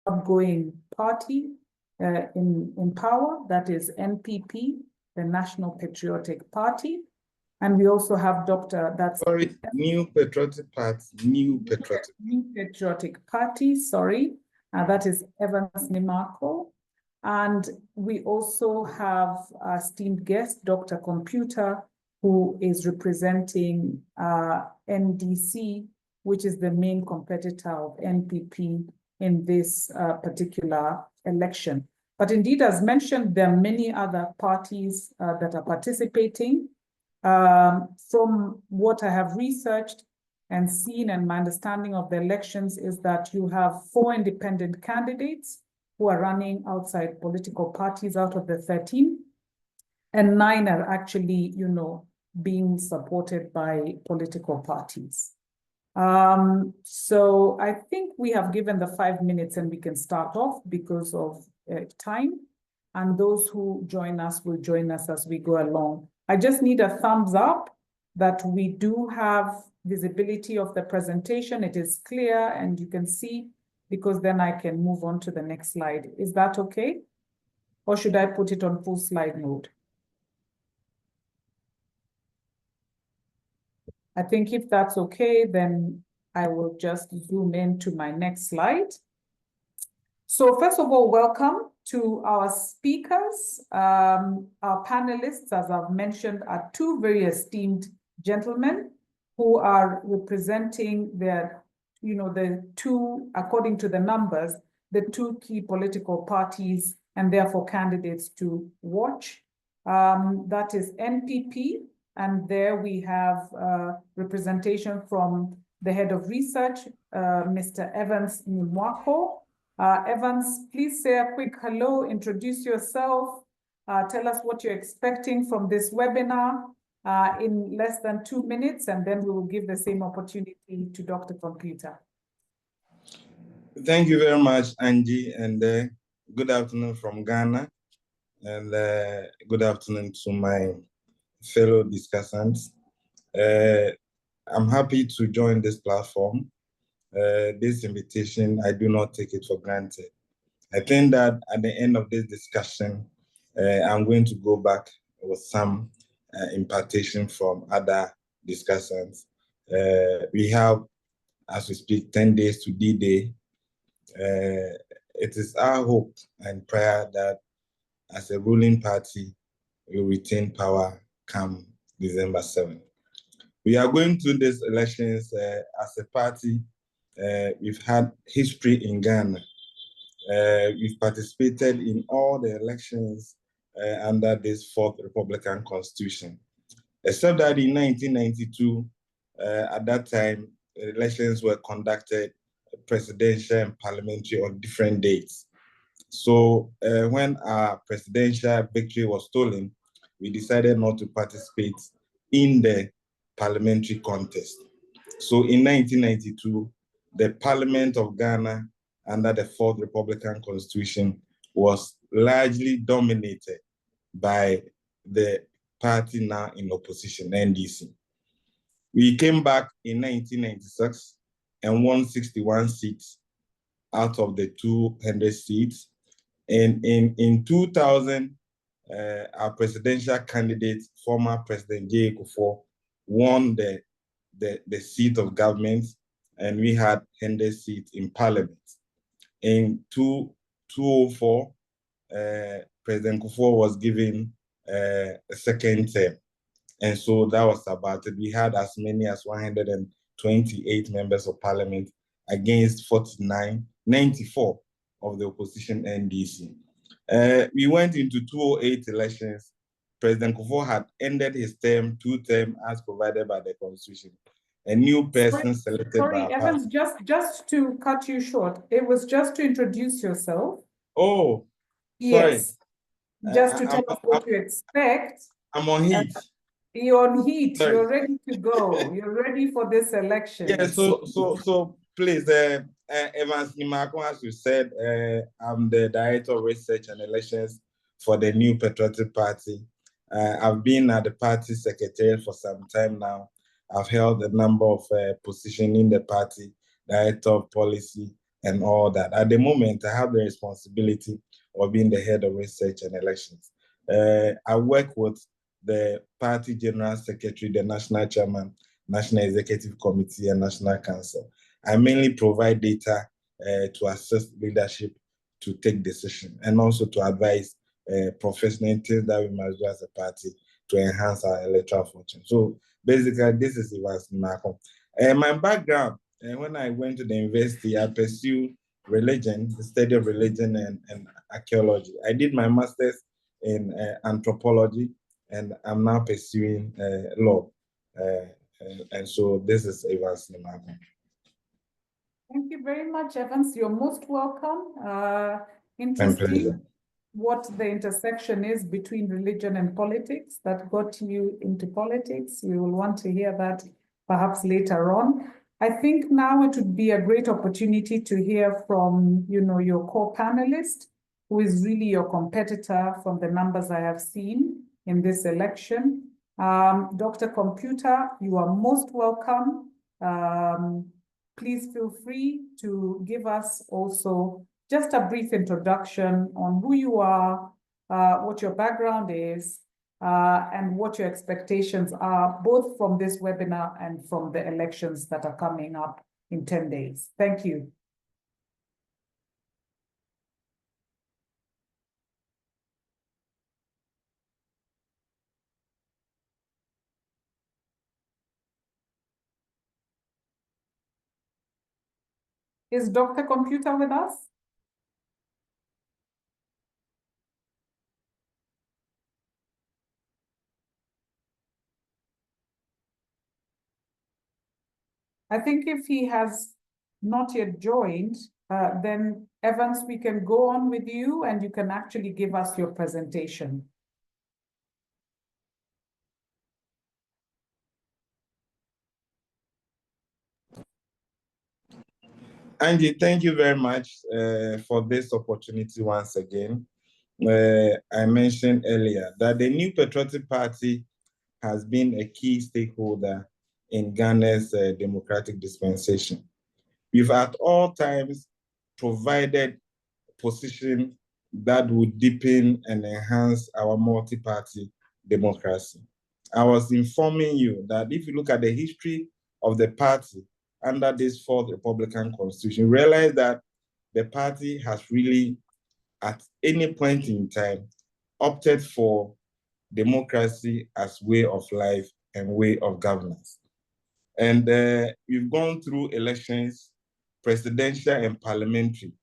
outgoing party in power, that is NPP, the National Patriotic Party. And we also have New Patriotic Party, New Patriotic Party, sorry. That is Evans Nimako. And we also have our esteemed guest, Dr. Computer, who is representing NDC, which is the main competitor of NPP in this particular election. But indeed, as mentioned, there are many other parties that are participating. From what I have researched and seen, and my understanding of the elections is that you have 4 independent candidates who are running outside political parties out of the 13, and 9 are actually, being supported by political parties. So I think we have given the 5 minutes and we can start off because of time. And those who join us will join us as we go along. I just need a thumbs up that we do have visibility of the presentation. It is clear and you can see, because then I can move on to the next slide. Is that okay? Or should I put it on full slide mode? I think if that's okay, then I will just zoom into my next slide. So first of all, welcome to our speakers. Our panelists, as I've mentioned, are 2 very esteemed gentlemen who are representing their, the 2, according to the numbers, the 2 key political parties and therefore candidates to watch. That is NPP, and there we have representation from the head of research, Mr. Evans Nimako. Evans, please say a quick hello, introduce yourself, tell us what you're expecting from this webinar in less than 2 minutes, and then we will give the same opportunity to Dr. Computer. Thank you very much, Angie, and good afternoon from Ghana, and good afternoon to my fellow discussants. I'm happy to join this platform. This invitation, I do not take it for granted. I think that at the end of this discussion, I'm going to go back with some impartation from other discussants. We have, as we speak, 10 days to D-Day. It is our hope and prayer that as a ruling party, we retain power come December 7th. We are going through these elections as a party. We've had history in Ghana. We've participated in all the elections under this 4th Republican Constitution, except that in 1992, at that time, elections were conducted presidential and parliamentary on different dates. So when our presidential victory was stolen, we decided not to participate in the parliamentary contest. So in 1992, the Parliament of Ghana under the 4th Republican Constitution was largely dominated by the party now in opposition, NDC. We came back in 1996 and won 61 seats out of the 200 seats. And in 2000, our presidential candidate, former President J. Kufuor, won the seat of government, and we had 100 seats in parliament. In 2004, President Kufuor was given a second term. And so that was about it. We had as many as 128 members of parliament against 94 of the opposition NDC. We went into 2008 elections. President Kufuor had ended his term, 2 terms as provided by the Constitution. A new person selected Sorry, by Evans, just to cut you short, it was just to introduce yourself. Oh, yes. Sorry. Just to tell us what you expect. I'm on heat. You're on heat. Sorry. You're ready to go. You're ready for this election. Yeah. So please, Evans Nimako, as you said, I'm the Director of Research and Elections for the New Patriotic Party. I've been at the party secretariat for some time now. I've held a number of positions in the party, Director of Policy and all that. At the moment, I have the responsibility of being the head of research and elections. I work with the party general secretary, the national chairman, national executive committee, and national council. I mainly provide data to assist leadership to take decisions and also to advise professional things that we must do as a party to enhance our electoral fortune. So basically, this is Evans Markham. My background, when I went to the university, I pursued religion, the study of religion and archaeology. I did my master's in anthropology, and I'm now pursuing law. And so this is Evans Markham. Thank you very much, Evans. You're most welcome. Interesting what the intersection is between religion and politics that got you into politics. We will want to hear that perhaps later on. I think now it would be a great opportunity to hear from, your co-panelist, who is really your competitor from the numbers I have seen in this election. Dr. Computer, you are most welcome. Please feel free to give us also just a brief introduction on who you are, what your background is, and what your expectations are, both from this webinar and from the elections that are coming up in 10 days. Thank you. Is Dr. Computer with us? I think if he has not yet joined, then Evans, we can go on with you and you can actually give us your presentation. Angie, thank you very much for this opportunity once again. I mentioned earlier that the New Patriotic Party has been a key stakeholder in Ghana's democratic dispensation. We've at all times provided position that would deepen and enhance our multi-party democracy. I was informing you that if you look at the history of the party under this fourth Republican Constitution, you realize that the party has really, at any point in time, opted for democracy as way of life and way of governance. And we've gone through elections, presidential and parliamentary.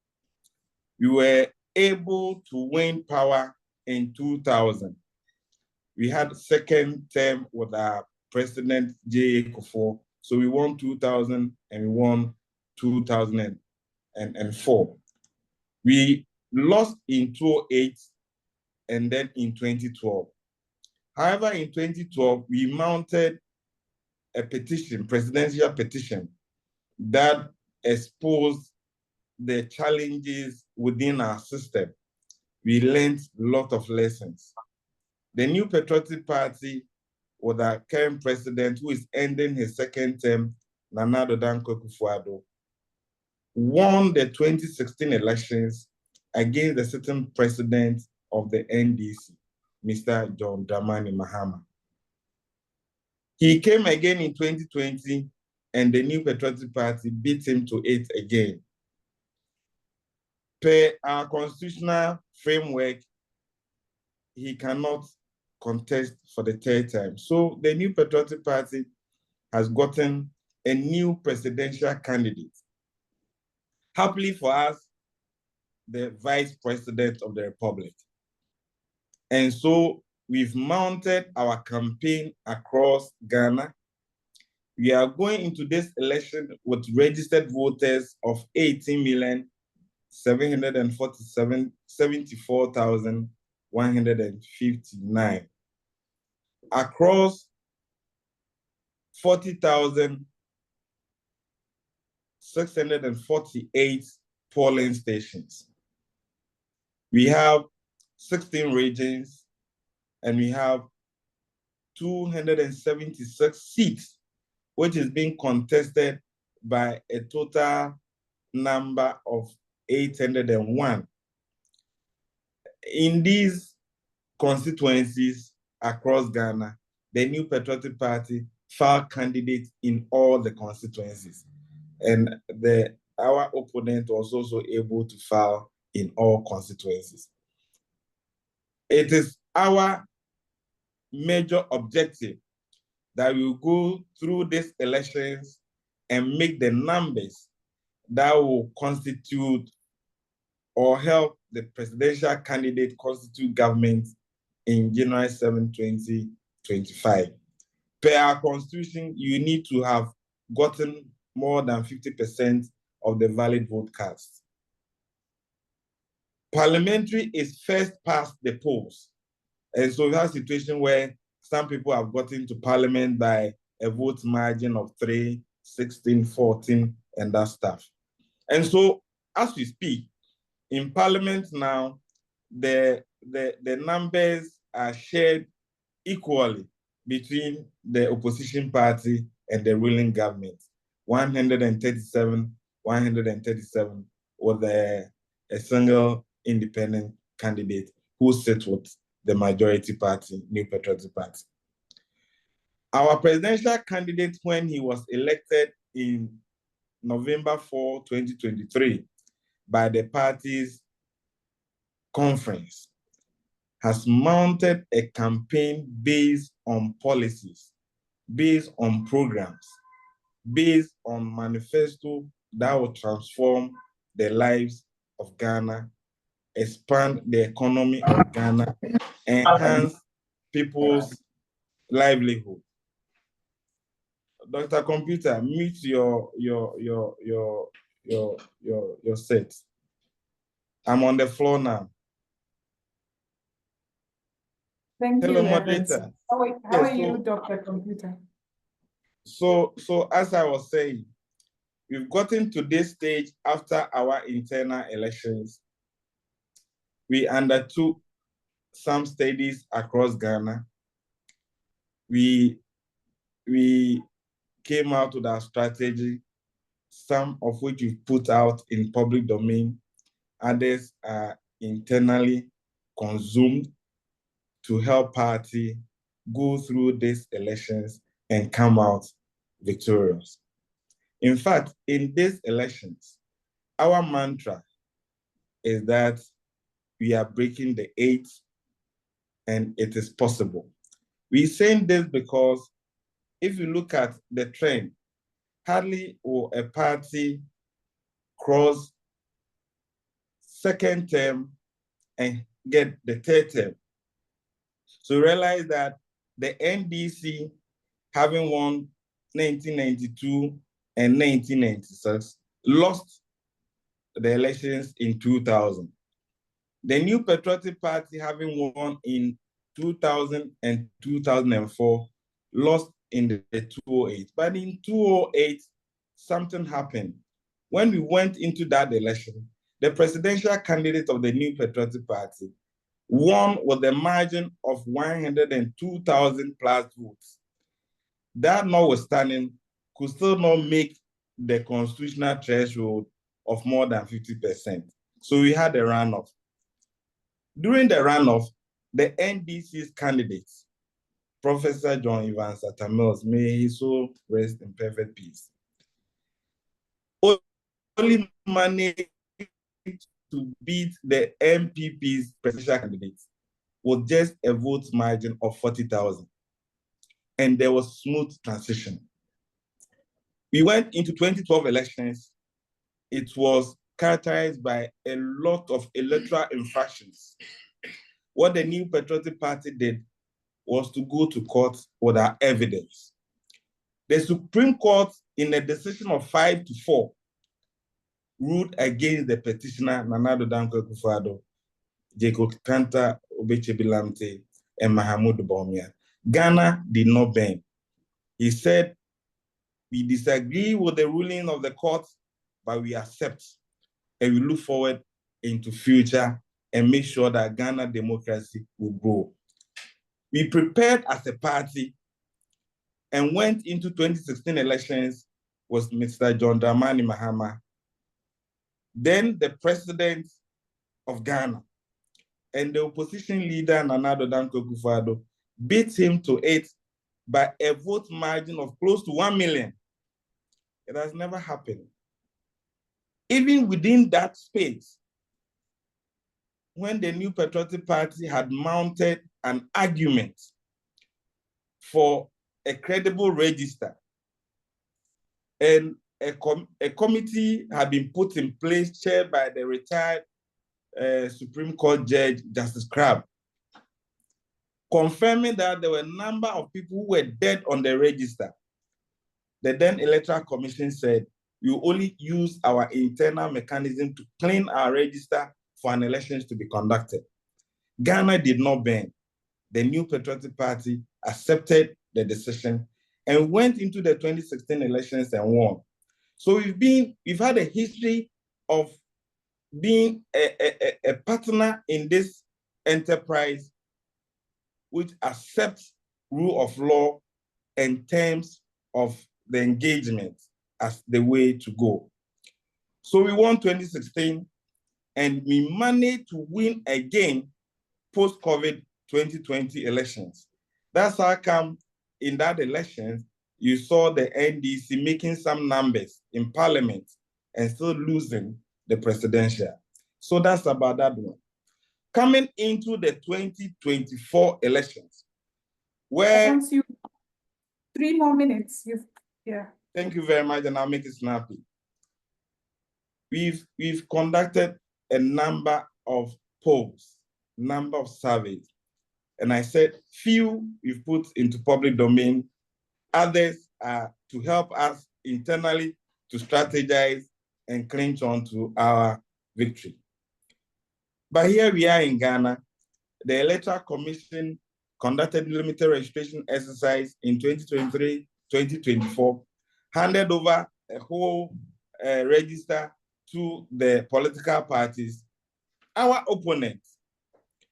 We were able to win power in 2000. We had second term with our president, J.A. Kufuor. So we won 2000 and we won 2004. We lost in 2008 and then in 2012. However, in 2012, we mounted a petition, presidential petition, that exposed the challenges within our system. We learned a lot of lessons. The New Patriotic Party, with our current president, who is ending his second term, Nana Addo Dankwa Akufo-Addo, won the 2016 elections against the sitting president of the NDC, Mr. John Dramani Mahama. He came again in 2020, and the New Patriotic Party beat him to it again. Per our constitutional framework, he cannot contest for the third time. So the New Patriotic Party has gotten a new presidential candidate. Happily for us, the Vice President of the Republic. And so we've mounted our campaign across Ghana. We are going into this election with registered voters of 18,774,159 across 40,648 polling stations. We have 16 regions, and we have 276 seats, which is being contested by a total number of 801. In these constituencies across Ghana, the New Patriotic Party filed candidates in all the constituencies. And our opponent was also able to file in all constituencies. It is our major objective that we will go through these elections and make the numbers that will constitute or help the presidential candidate constitute government in January 7, 2025. Per our constitution, you need to have gotten more than 50% of the valid vote cast. Parliamentary is first past the polls. And so we have a situation where some people have gotten to parliament by a vote margin of 3, 16, 14, and that stuff. And so as we speak, in parliament now, the numbers are shared equally between the opposition party and the ruling government. 137 with a single independent candidate who sits with the majority party, New Patriotic Party. Our presidential candidate, when he was elected in November 4, 2023, by the party's conference, has mounted a campaign based on policies, based on programs, based on manifesto that will transform the lives of Ghana, expand the economy of Ghana, enhance people's livelihood. Dr. Computer, mute your set. I'm on the floor now. Thank Hello, you, moderator. How are you, Dr. Computer? So as I was saying, we've gotten to this stage after our internal elections. We undertook some studies across Ghana. We came out with our strategy, some of which we put out in public domain. Others are internally consumed to help party go through these elections and come out victorious. In fact, in these elections, our mantra is that we are breaking the 8 and it is possible. We're saying this because if you look at the trend, hardly will a party cross second term and get the third term. So realize that the NDC, having won 1992 and 1996, lost the elections in 2000. The New Patriotic Party, having won in 2000 and 2004, lost in the 2008. But in 2008, something happened. When we went into that election, the presidential candidate of the New Patriotic Party won with a margin of 102,000 plus votes. That notwithstanding, could still not make the constitutional threshold of more than 50%. So we had a runoff. During the runoff, the NDC's candidates, Professor John Evans Atamils, may he so rest in perfect peace, only managed to beat the MPP's presidential candidates with just a vote margin of 40,000. And there was smooth transition. We went into 2012 elections. It was characterized by a lot of electoral infractions. What the New Patriotic Party did was to go to court with our evidence. The Supreme Court, in a decision of 5-4, ruled against the petitioner, Nana Addo Dankwa Akufo-Addo, Jacob Kanta Obechebilamte, and Mahamudu Bawumia. Ghana did not bend. He said, we disagree with the ruling of the court, but we accept and we look forward into future and make sure that Ghana democracy will grow. We prepared as a party and went into 2016 elections with Mr. John Dramani Mahama then the president of Ghana, and the opposition leader, Nana Addo Dankwa Akufo-Addo, beat him to it by a vote margin of close to 1 million. It has never happened. Even within that space, when the New Patriotic Party had mounted an argument for a credible register, and a committee had been put in place, chaired by the retired Supreme Court Judge Justice Crabb, confirming that there were a number of people who were dead on the register. The then Electoral Commission said, we only use our internal mechanism to clean our register for an elections to be conducted. Ghana did not bend. The New Patriotic Party accepted the decision and went into the 2016 elections and won. So we've had a history of being a partner in this enterprise which accepts rule of law and terms of the engagement as the way to go. So we won 2016 and we managed to win again post-COVID 2020 elections. That's how come in that election, you saw the NDC making some numbers in parliament and still losing the presidential. So that's about that one. Coming into the 2024 elections, where— Once you 3 more minutes, yeah. Thank you very much, and I'll make it snappy. We've conducted a number of polls, number of surveys, and I said few we've put into public domain, others are to help us internally to strategize and clinch on to our victory. But here we are in Ghana. The Electoral Commission conducted limited registration exercise in 2023-2024, handed over a whole register to the political parties. Our opponent,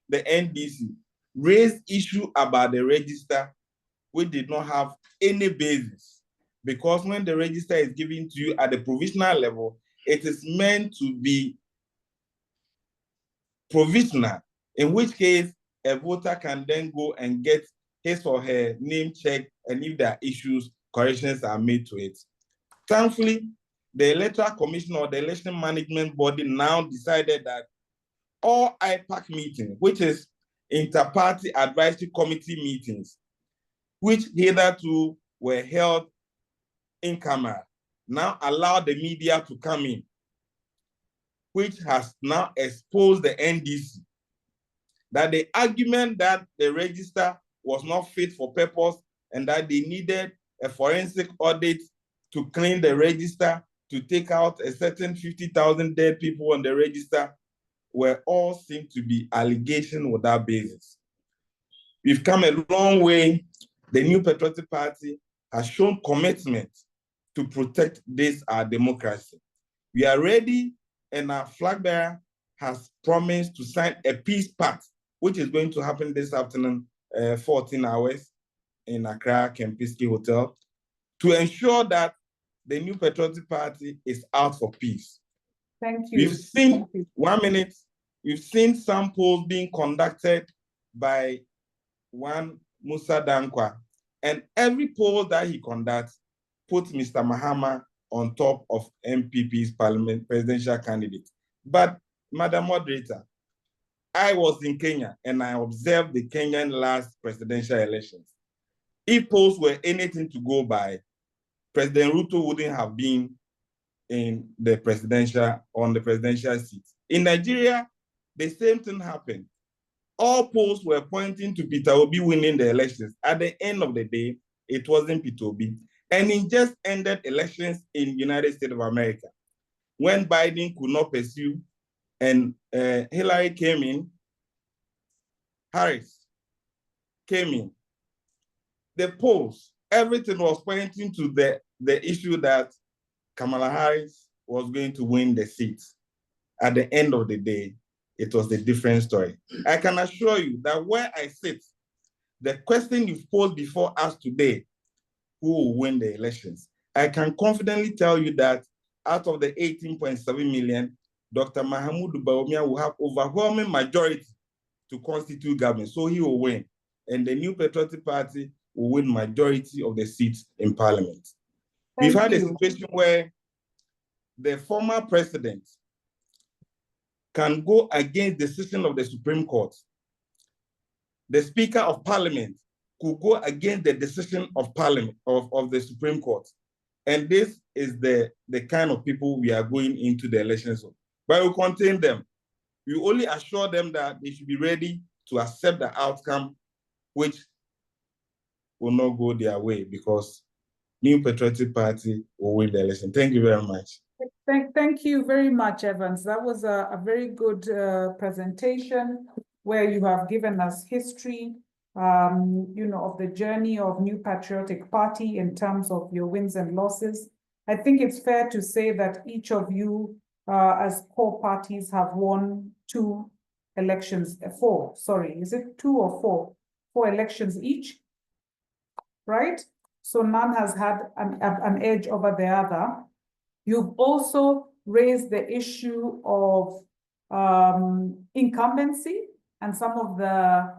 the NDC, raised issue about the register which did not have any basis, because when the register is given to you at the provisional level, it is meant to be provisional, in which case a voter can then go and get his or her name checked, and if there are issues, corrections are made to it. Thankfully, the Electoral Commission, or the Election Management Body, now decided that all IPAC meetings, which is Inter-Party Advisory Committee meetings, which hitherto were held in camera, now allow the media to come in, which has now exposed the NDC that the argument that the register was not fit for purpose and that they needed a forensic audit to clean the register, to take out a certain 50,000 dead people on the register, were all seem to be allegations without basis. We've come a long way. The New Patriotic Party has shown commitment to protect this, our democracy. We are ready, and our flag bearer has promised to sign a peace pact, which is going to happen this afternoon, 14 hours in Accra Kempinski Hotel, to ensure that the New Patriotic Party is out for peace. Thank you. We've seen, 1 minute, we've seen some polls being conducted by one Musa Dankwa, and every poll that he conducts puts Mr. Mahama on top of MPP's parliament presidential candidate. But, Madam Moderator, I was in Kenya and I observed the Kenyan last presidential elections. If polls were anything to go by, President Ruto wouldn't have been in the on the presidential seat. In Nigeria, the same thing happened. All polls were pointing to Peter Obi winning the elections. At the end of the day, it wasn't Peter Obi. And in just ended elections in the United States of America, when Biden could not pursue and Hillary came in, Harris came in, the polls, everything was pointing to the issue that Kamala Harris was going to win the seat. At the end of the day, it was a different story. I can assure you that where I sit, the question you've posed before us today, who will win the elections, I can confidently tell you that out of the 18.7 million, Dr. Mahamudu Bawumia will have overwhelming majority to constitute government, so he will win. And the New Patriotic Party will win majority of the seats in parliament. We've had a situation where the former president can go against the decision of the Supreme Court. The Speaker of Parliament could go against the decision of Parliament of the Supreme Court. And this is the kind of people we are going into the elections of. But we contain them. We only assure them that they should be ready to accept the outcome, which will not go their way, because New Patriotic Party will win the election. Thank you very much. Thank you very much, Evans. That was a very good presentation where you have given us history, of the journey of New Patriotic Party in terms of your wins and losses. I think it's fair to say that each of you as core parties have won four elections each, right? So none has had an edge over the other. You've also raised the issue of incumbency and some of the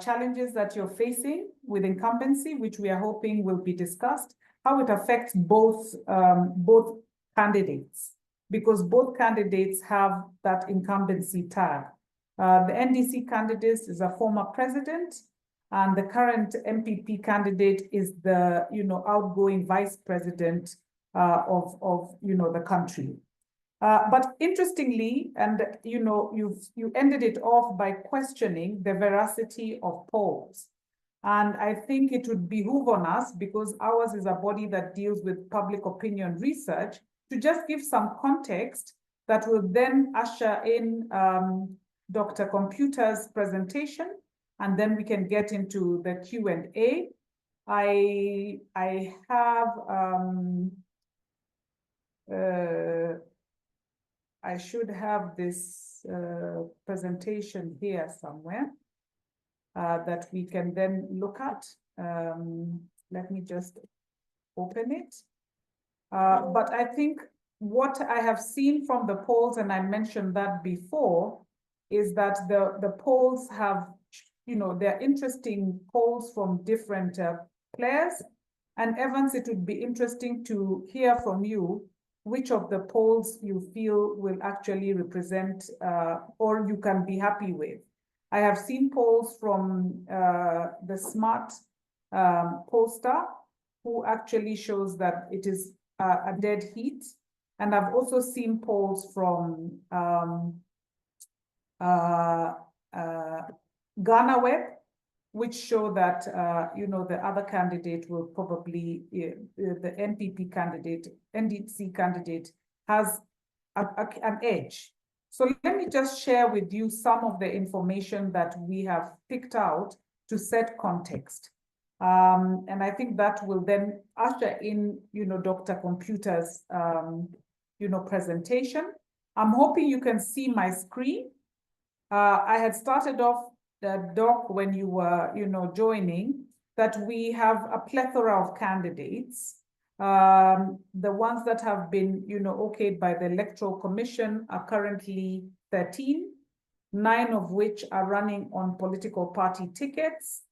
challenges that you're facing with incumbency, which we are hoping will be discussed, how it affects both candidates, because both candidates have that incumbency tag. The NDC candidate is a former president, and the current MPP candidate is the outgoing vice president of the country. But interestingly, and you ended it off by questioning the veracity of polls. And I think it would behoove on us, because ours is a body that deals with public opinion research, to just give some context that will then usher in Dr. Computer's presentation, and then we can get into the Q&A. I should have this presentation here somewhere that we can then look at. Let me just open it. But I think what I have seen from the polls, and I mentioned that before, is that the polls have, they're interesting polls from different players. And Evans, it would be interesting to hear from you which of the polls you feel will actually represent or you can be happy with. I have seen polls from the SMART pollster, who actually shows that it is a dead heat. And I've also seen polls from Ghana Web, which show that the other candidate will probably, the NPP candidate, NDC candidate, has an edge. So let me just share with you some of the information that we have picked out to set context. And I think that will then usher in, Dr. Computer's, presentation. I'm hoping you can see my screen. I had started off the doc when you were, joining, that we have a plethora of candidates. The ones that have been, okayed by the Electoral Commission are currently 13, 9 of which are running on political party tickets.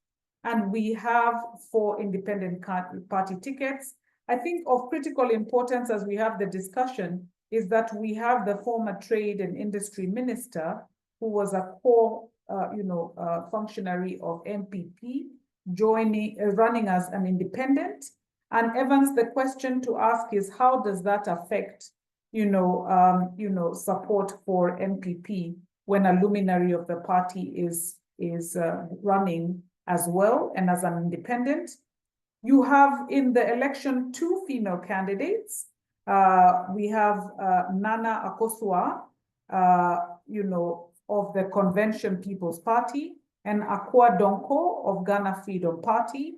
And we have 4 independent party tickets. I think of critical importance as we have the discussion is that we have the former Trade and Industry Minister, who was a core functionary of MPP, running as an independent. And Evans, the question to ask is, how does that affect, support for MPP when a luminary of the party is running as well and as an independent? You have in the election 2 female candidates. We have Nana Akosua, of the Convention People's Party, and Akua Donko of Ghana Freedom Party.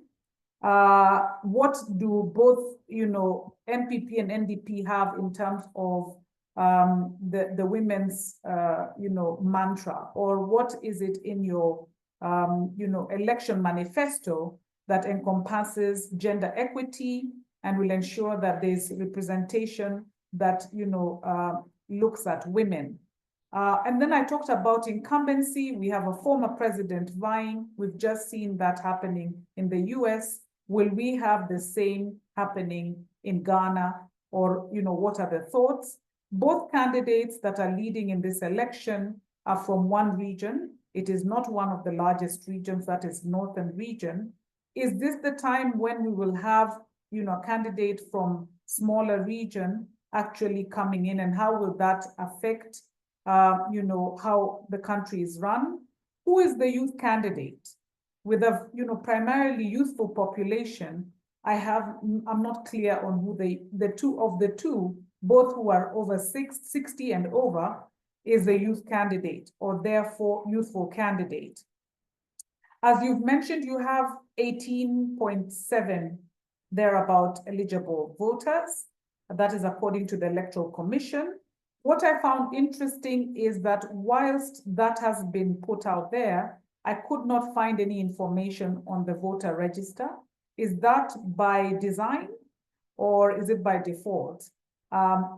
What do both, NPP and NDP have in terms of the women's, mantra, or what is it in your, election manifesto that encompasses gender looks at women. And then I talked about incumbency. We have a former president vying. We've just seen that happening in the US. Will we have the same happening in Ghana? Or, what are the thoughts? Both candidates that are leading in this election are from one region. It is not one of the largest regions, that is Northern region. Is this the time when we will have, a candidate from smaller region actually coming in, and how will that affect how the country is run? Who is the youth candidate? With a, primarily youthful population, I'm not clear on who the two, both who are over 60 and over, is a youth candidate, or therefore youthful candidate. As you've mentioned, you have 18.7 thereabout eligible voters. That is according to the Electoral Commission. What I found interesting is that whilst that has been put out there, I could not find any information on the voter register. Is that by design or is it by default?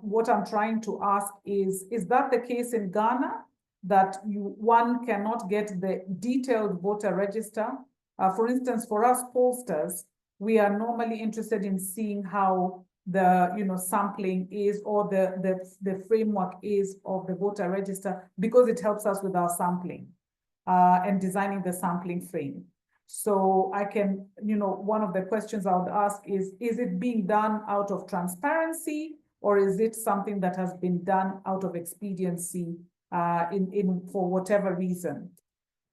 What I'm trying to ask is that the case in Ghana, that one cannot get the detailed voter register? For instance, for us pollsters, we are normally interested in seeing how the sampling is, or the framework is of the voter register, because it helps us with our sampling and designing the sampling frame. So I can, one of the questions I would ask is it being done out of transparency, or is it something that has been done out of expediency for whatever reason?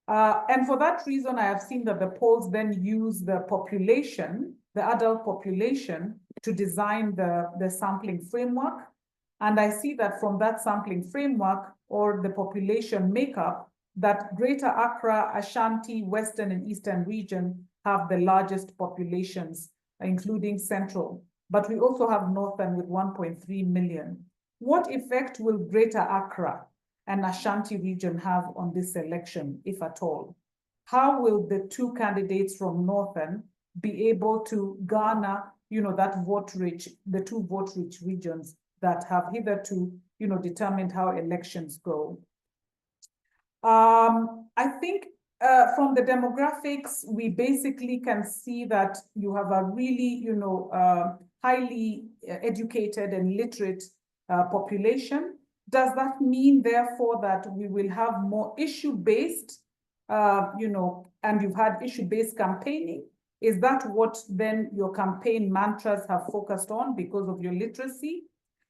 And for that reason, I have seen that the polls then use the population, the adult population, to design the sampling framework. And I see that from that sampling framework, or the population makeup, that Greater Accra, Ashanti, Western and Eastern region have the largest populations, including Central. But we also have Northern with 1.3 million. What effect will Greater Accra and Ashanti region have on this election, if at all? How will the two candidates from Northern be able to garner, that vote-rich, the two vote-rich regions that have hitherto, determined how elections go? I think from the demographics, we basically can see that you have a really, highly educated and literate population. Does that mean, therefore, that we will have more issue-based, and you've had issue-based campaigning? Is that what then your campaign mantras have focused on because of your literacy?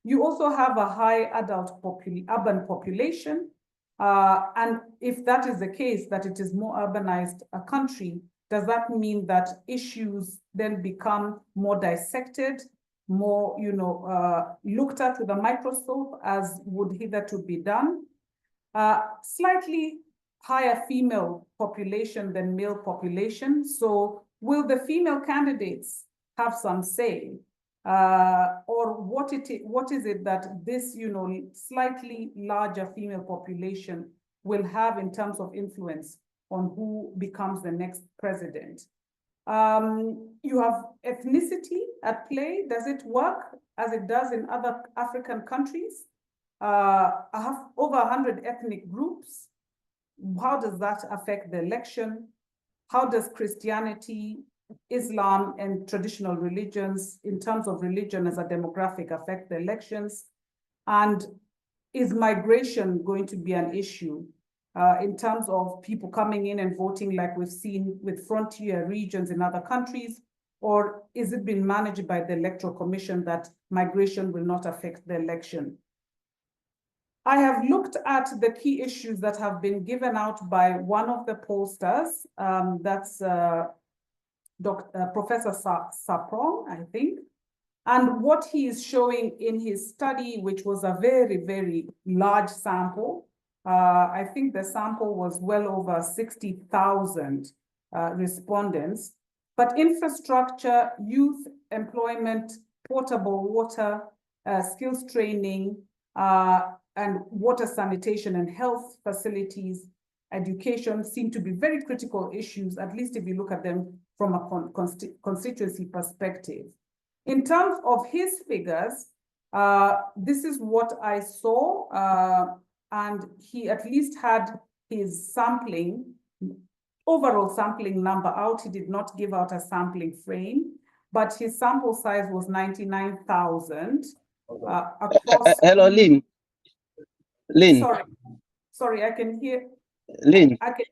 You also have a high adult urban population. And if that is the case, that it is more urbanized a country, does that mean that issues then become more dissected, more, looked at with a microscope, as would hitherto be done? Slightly higher female population than male population. So will the female candidates have some say? Or what is it that this, slightly larger female population will have in terms of influence on who becomes the next president? You have ethnicity at play. Does it work as it does in other African countries? I have over 100 ethnic groups. How does that affect the election? How does Christianity, Islam, and traditional religions, in terms of religion as a demographic, affect the elections? And is migration going to be an issue in terms of people coming in and voting like we've seen with frontier regions in other countries? Or is it being managed by the Electoral Commission that migration will not affect the election? I have looked at the key issues that have been given out by one of the pollsters, that's Professor Saprong, I think. And what he is showing in his study, which was a very, very large sample, I think the sample was well over 60,000 respondents, but infrastructure, youth employment, potable water, skills training, and water sanitation and health facilities, education seem to be very critical issues, at least if you look at them from a constituency perspective. In terms of his figures, This is what I saw, and he at least had his sampling, overall sampling number out. He did not give out a sampling frame, but his sample size was 99,000 across. Hello, Lynn. Lynn. Sorry, I can hear. Lynn. I can.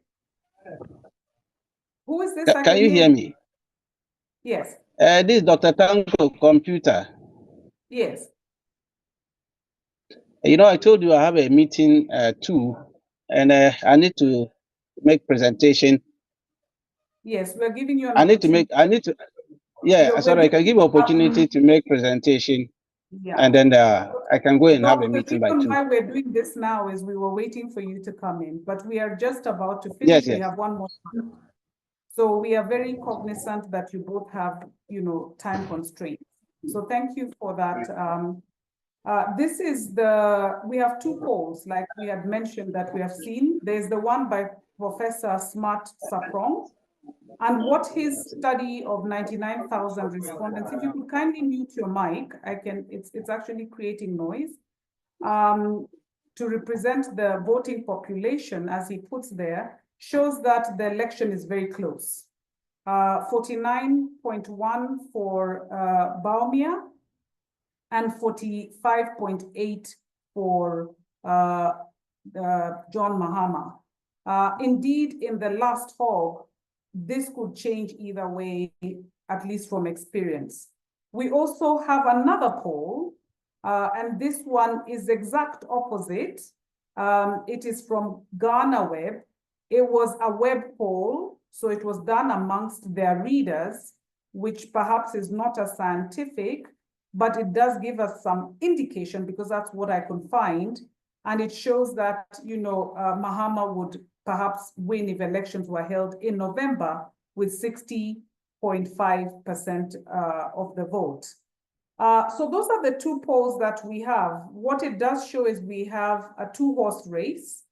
Who is this? Can you hear me? Yes. This is Dr. Tanko Computer. Yes. You know, I told you I have a meeting too, and I need to make presentation. Yes, we're giving you an yeah, sorry, I can give opportunity to make presentation. Yeah. And then I can go and have a meeting by 2. The reason why we're doing this now is we were waiting for you to come in, but we are just about to finish. Yes. We have one more time. So we are very cognizant that you both have, time constraints. So thank you for that. We have 2 polls, like we had mentioned that we have seen. There's the one by Professor Smart Saprong, and what his study of 99,000 respondents, if you could kindly mute your mic, it's actually creating noise, to represent the voting population, as he puts there, shows that the election is very close. 49.1 for Bawumia, and 45.8 for John Mahama. Indeed, in the last poll, this could change either way, at least from experience. We also have another poll, and this one is exact opposite. It is from Ghana Web. It was a web poll, so it was done amongst their readers, which perhaps is not as scientific, but it does give us some indication, because that's what I could find. And it shows that, Mahama would perhaps win if elections were held in November with 60.5% of the vote. So those are the 2 polls that we have. What it does show is we have a 2-horse race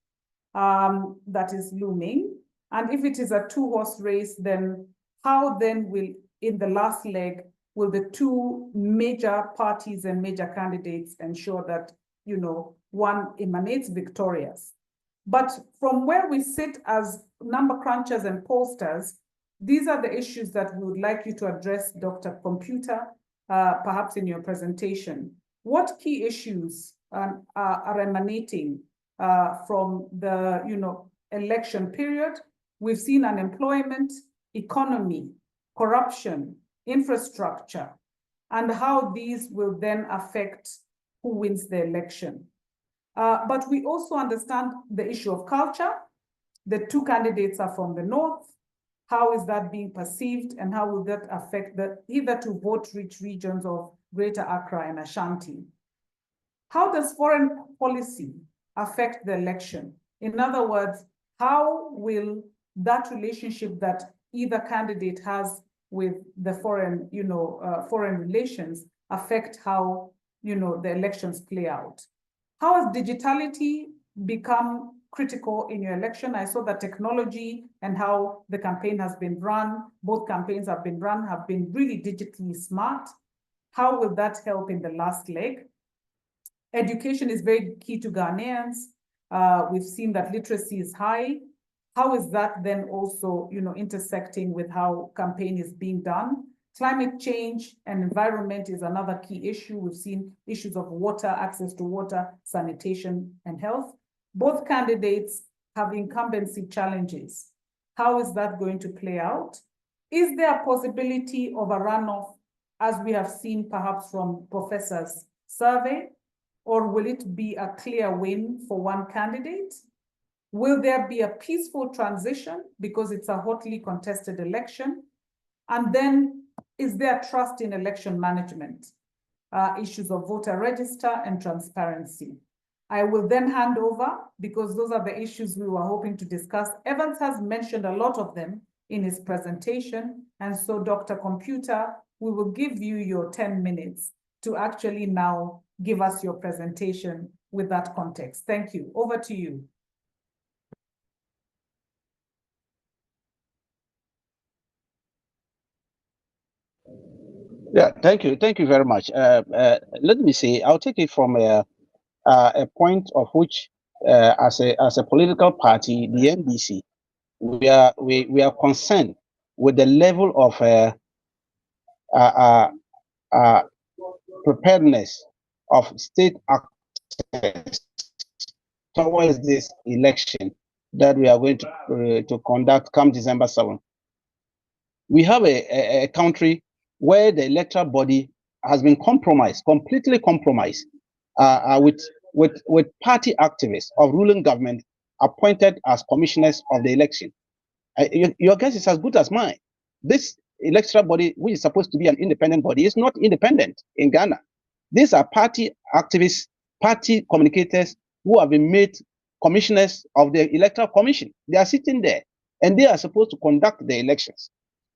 that is looming. And if it is a 2-horse race, then how then will, in the last leg, will the 2 major parties and major candidates ensure that, one emanates victorious? But from where we sit as number crunchers and pollsters, these are the issues that we would like you to address, Dr. Computer, perhaps in your presentation. What key issues are emanating from the election period? We've seen unemployment, economy, corruption, infrastructure, and how these will then affect who wins the election. But we also understand the issue of culture. The 2 candidates are from the north. How is that being perceived, and how will that affect the hitherto vote-rich regions of Greater Accra and Ashanti? How does foreign policy affect the election? In other words, how will that relationship that either candidate has with the foreign relations affect how, the elections play out? How has digitality become critical in your election? I saw that technology and how the campaign has been run, both campaigns have been really digitally smart. How will that help in the last leg? Education is very key to Ghanaians. We've seen that literacy is high. How is that then also, intersecting with how campaign is being done? Climate change and environment is another key issue. We've seen issues of water, access to water, sanitation, and health. Both candidates have incumbency challenges. How is that going to play out? Is there a possibility of a runoff, as we have seen perhaps from Professor's survey, or will it be a clear win for one candidate? Will there be a peaceful transition because it's a hotly contested election? And then, is there trust in election management? Issues of voter register and transparency. I will then hand over, because those are the issues we were hoping to discuss. Evans has mentioned a lot of them in his presentation. And so, Dr. Computer, we will give you your 10 minutes to actually now give us your presentation with that context. Thank you. Over to you. Yeah, thank you very much. Let me say, I'll take it from a point of which, as a political party, the NDC, we are concerned with the level of preparedness of state actors towards this election that we are going to conduct come December 7th. We have a country where the electoral body has been compromised, completely compromised, with party activists of ruling government appointed as commissioners of the election. Your guess is as good as mine. This electoral body, which is supposed to be an independent body, is not independent in Ghana. These are party activists, party communicators who have been made commissioners of the Electoral Commission. They are sitting there and they are supposed to conduct the elections.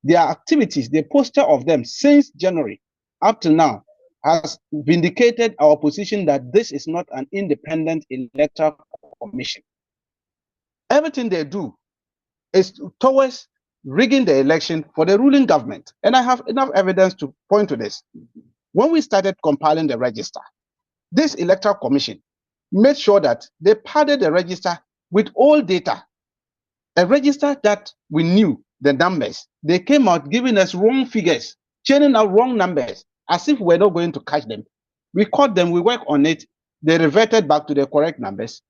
Their activities, the poster of them since January up to now has vindicated our position that this is not an independent electoral commission. Everything they do is towards rigging the election for the ruling government. And I have enough evidence to point to this. When we started compiling the register, this electoral commission made sure that they padded the register with all data, a register that we knew the numbers. They came out giving us wrong figures, churning out wrong numbers, as if we're not going to catch them. We caught them, we worked on it, they reverted back to the correct numbers.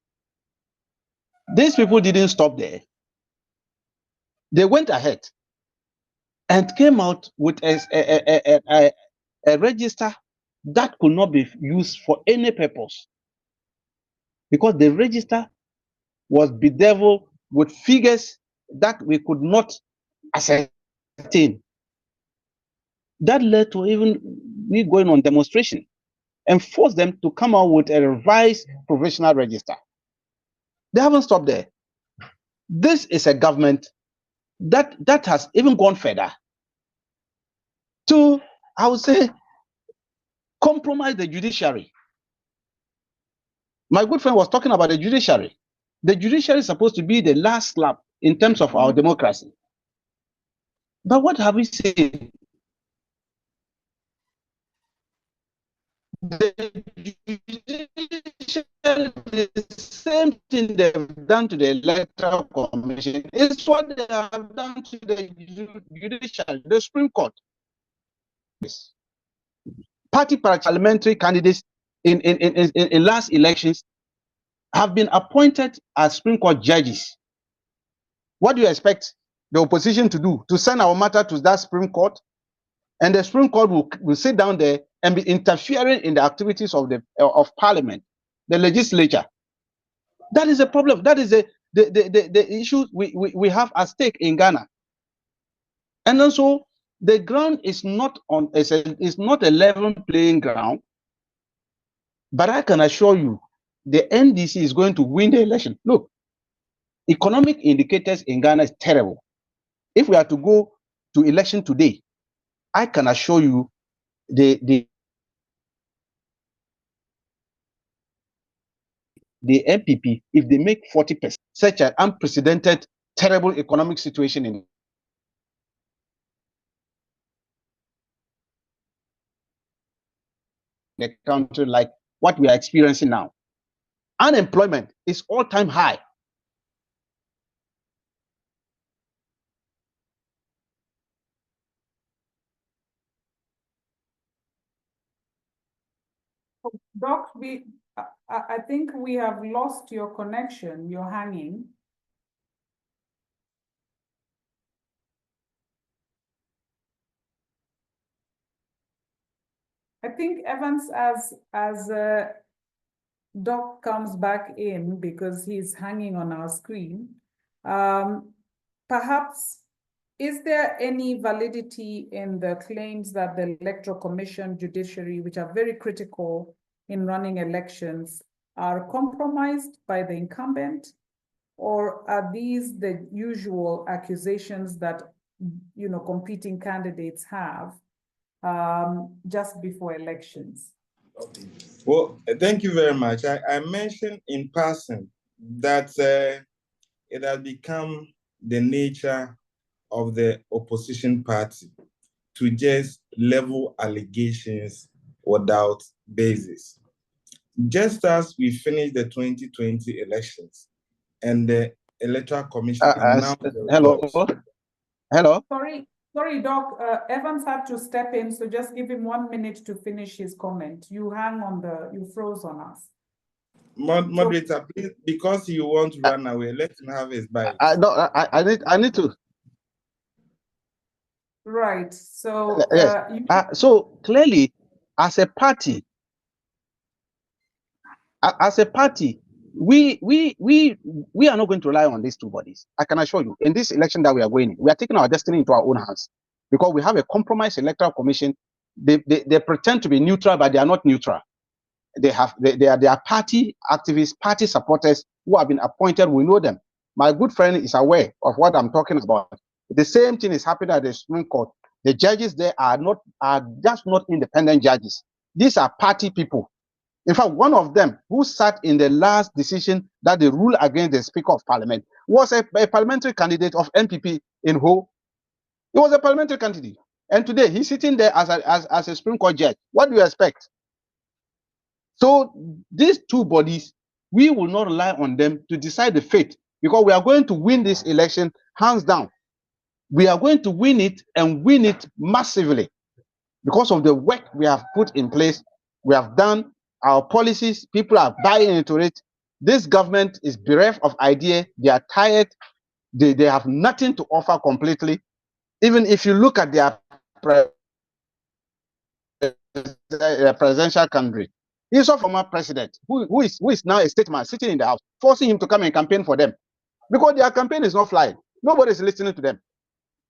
These people didn't stop there. They went ahead and came out with a register that could not be used for any purpose, because the register was bedeviled with figures that we could not ascertain. That led to even we going on demonstration and forced them to come out with a revised provisional register. They haven't stopped there. This is a government that has even gone further to, I would say, compromise the judiciary. My good friend was talking about the judiciary. The judiciary is supposed to be the last slap in terms of our democracy. But what have we seen? The same thing they've done to the Electoral Commission is what they have done to the judiciary, the Supreme Court. Party parliamentary candidates in last elections have been appointed as Supreme Court judges. What do you expect the opposition to do? To send our matter to that Supreme Court? And the Supreme Court will sit down there and be interfering in the activities of Parliament, the legislature. That is a problem. That is the issue we have at stake in Ghana. And also, the ground is not a level playing ground. But I can assure you, the NDC is going to win the election. Look, economic indicators in Ghana is terrible. If we are to go to election today, I can assure you the MPP, if they make 40%, such an unprecedented, terrible economic situation in the country like what we are experiencing now. Unemployment is all-time high. Doc, I think we have lost your connection. You're hanging. I think Evans, as Doc comes back in, because he's hanging on our screen, perhaps, is there any validity in the claims that the Electoral Commission, judiciary, which are very critical in running elections, are compromised by the incumbent? Or are these the usual accusations that, competing candidates have just before elections? Okay. Well, thank you very much. I mentioned in passing that it has become the nature of the opposition party to just level allegations without basis. Just as we finished the 2020 elections and the Electoral Commission announced the results. Hello. Sorry, Doc. Evans had to step in, so just give him 1 minute to finish his comment. You froze on us. Moderator, please, because you want to run away, let him have his bite. I need to. Right. So yes. So clearly, as a party, we are not going to rely on these two bodies. I can assure you, in this election that we are going in, we are taking our destiny into our own hands because we have a compromised electoral commission. They pretend to be neutral, but they are not neutral. They are party activists, party supporters who have been appointed. We know them. My good friend is aware of what I'm talking about. The same thing is happening at the Supreme Court. The judges there are just not independent judges. These are party people. In fact, one of them who sat in the last decision that they ruled against the Speaker of Parliament was a parliamentary candidate of NPP in Ho. He was a parliamentary candidate. And today he's sitting there as a Supreme Court judge. What do you expect? So these two bodies, we will not rely on them to decide the fate because we are going to win this election hands down. We are going to win it and win it massively because of the work we have put in place. We have done our policies. People are buying into it. This government is bereft of idea. They are tired. They have nothing to offer completely. Even if you look at their presidential candidate, he's a former president who is now a statesman sitting in the house, forcing him to come and campaign for them because their campaign is not flying. Nobody is listening to them.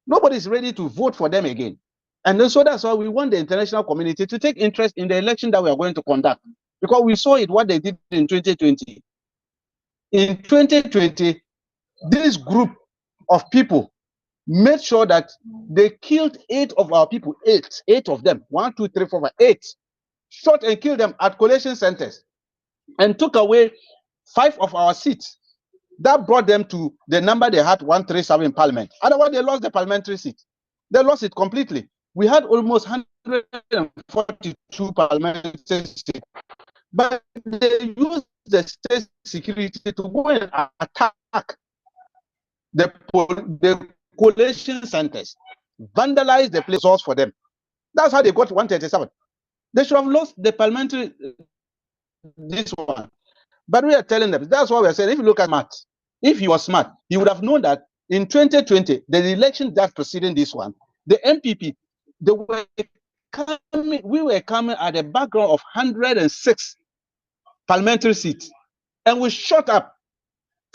Nobody is ready to vote for them again. And then, so that's why we want the international community to take interest in the election that we are going to conduct because we saw what they did in 2020. In 2020, this group of people made sure that they killed 8 of our people, 8 of them, 1, 2, 3, 4, 5, 8. Shot and killed them at collation centers and took away 5 of our seats. That brought them to the number they had, 137 in Parliament. Otherwise, they lost the parliamentary seat. They lost it completely. We had almost 142 parliamentary seats, but they used the state security to go and attack the collation centers, vandalize the places for them. That's how they got 137. They should have lost the parliamentary, this one. But we are telling them, that's why we are saying, if you look at Matt, if he was smart, he would have known that in 2020, the election that preceding this one, the MPP, we were coming at the background of 106 parliamentary seats. And we shot up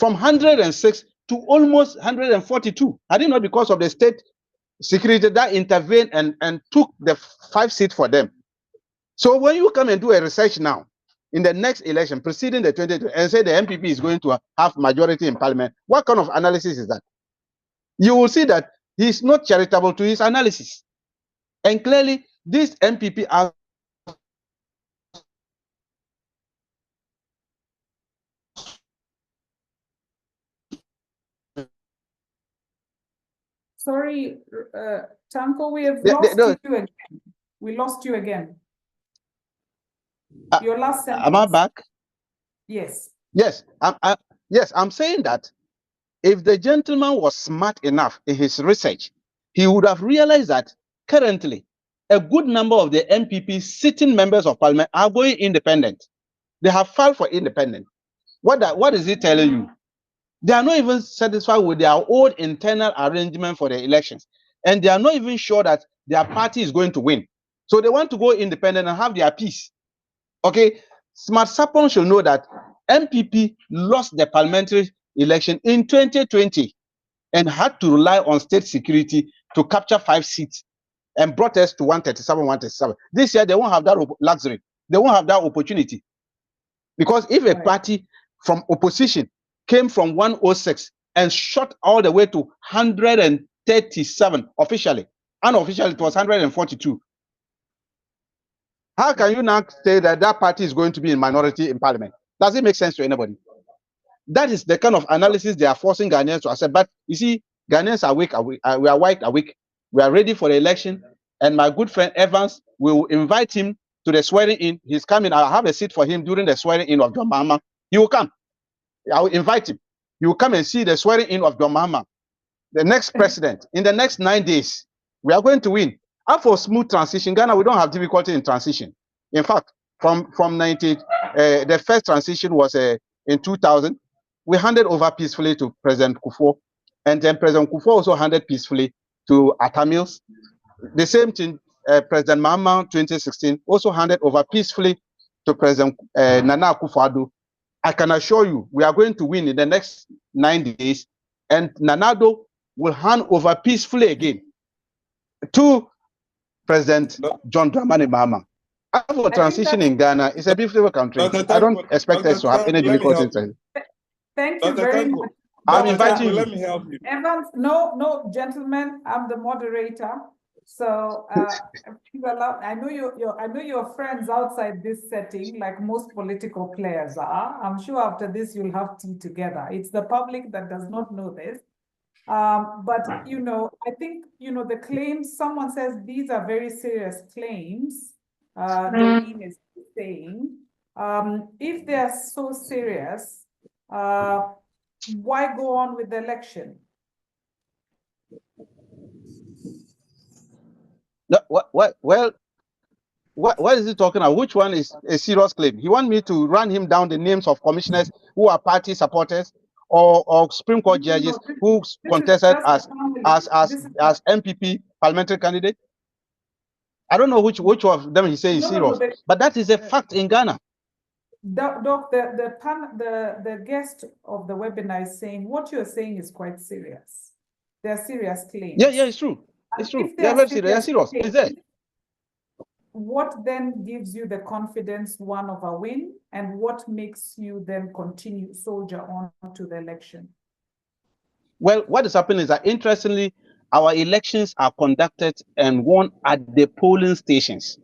from 106 to almost 142. I did not because of the state security that intervened and took the 5 seats for them. So when you come and do a research now, in the next election preceding the 2020 and say the MPP is going to have majority in Parliament, what kind of analysis is that? You will see that he's not charitable to his analysis. And clearly, this MPP are sorry, Tanko, we have lost you again. We lost you again. Your last sentence. Am I back? Yes. Yes. Yes, I'm saying that if the gentleman was smart enough in his research, he would have realized that currently a good number of the MPP sitting members of Parliament are going independent. They have filed for independent. What is it telling you? They are not even satisfied with their own internal arrangement for the elections. And they are not even sure that their party is going to win. So they want to go independent and have their peace. Okay, Smart Sapon should know that MPP lost the parliamentary election in 2020 and had to rely on state security to capture 5 seats and brought us to 137. This year, they won't have that luxury. They won't have that opportunity. Because if a party from opposition came from 106 and shot all the way to 137 officially, unofficially it was 142. How can you now say that that party is going to be in minority in Parliament? Does it make sense to anybody? That is the kind of analysis they are forcing Ghanaians to accept. But you see, Ghanaians are weak. We are white, are weak. We are ready for the election. and my good friend Evans will invite him to the swearing in. He's coming. I'll have a seat for him during the swearing in of John Mahama. He will come. I will invite him. He will come and see the swearing in of John Mahama, the next president. In the next 9 days, we are going to win. And for smooth transition, Ghana, we don't have difficulty in transition. In fact, from 90, the first transition was in 2000. We handed over peacefully to President Kufuor, and then President Kufuor also handed peacefully to Atamils. The same thing, President Mahama 2016 also handed over peacefully to President Nana Akufo-Addo. I can assure you, we are going to win in the next 9 days, and Nana-Addo will hand over peacefully again to President John Dramani Mahama. For transition in Ghana, it's a beautiful country. I don't expect us to have any difficulties. Thank you very much. I'm inviting you. Let me help you. Evans, no, gentlemen, I'm the moderator. So I know your friends outside this setting, like most political players are. I'm sure after this you'll have tea together. It's the public that does not know this. But I think the claims, someone says these are very serious claims. Doreen is saying, if they are so serious, why go on with the election? No, what is he talking about? Which one is a serious claim? He wants me to run him down the names of commissioners who are party supporters or Supreme Court judges who contested as MPP parliamentary candidate. I don't know which of them he says is serious, but that is a fact in Ghana. Doc, the guest of the webinar is saying what you're saying is quite serious. They're serious claims. Yeah, it's true. It's true. They are very serious. They are serious. It's there. What then gives you the confidence one of a win, and what makes you then continue soldier on to the election? Well, what is happening is that interestingly, our elections are conducted and won at the polling stations.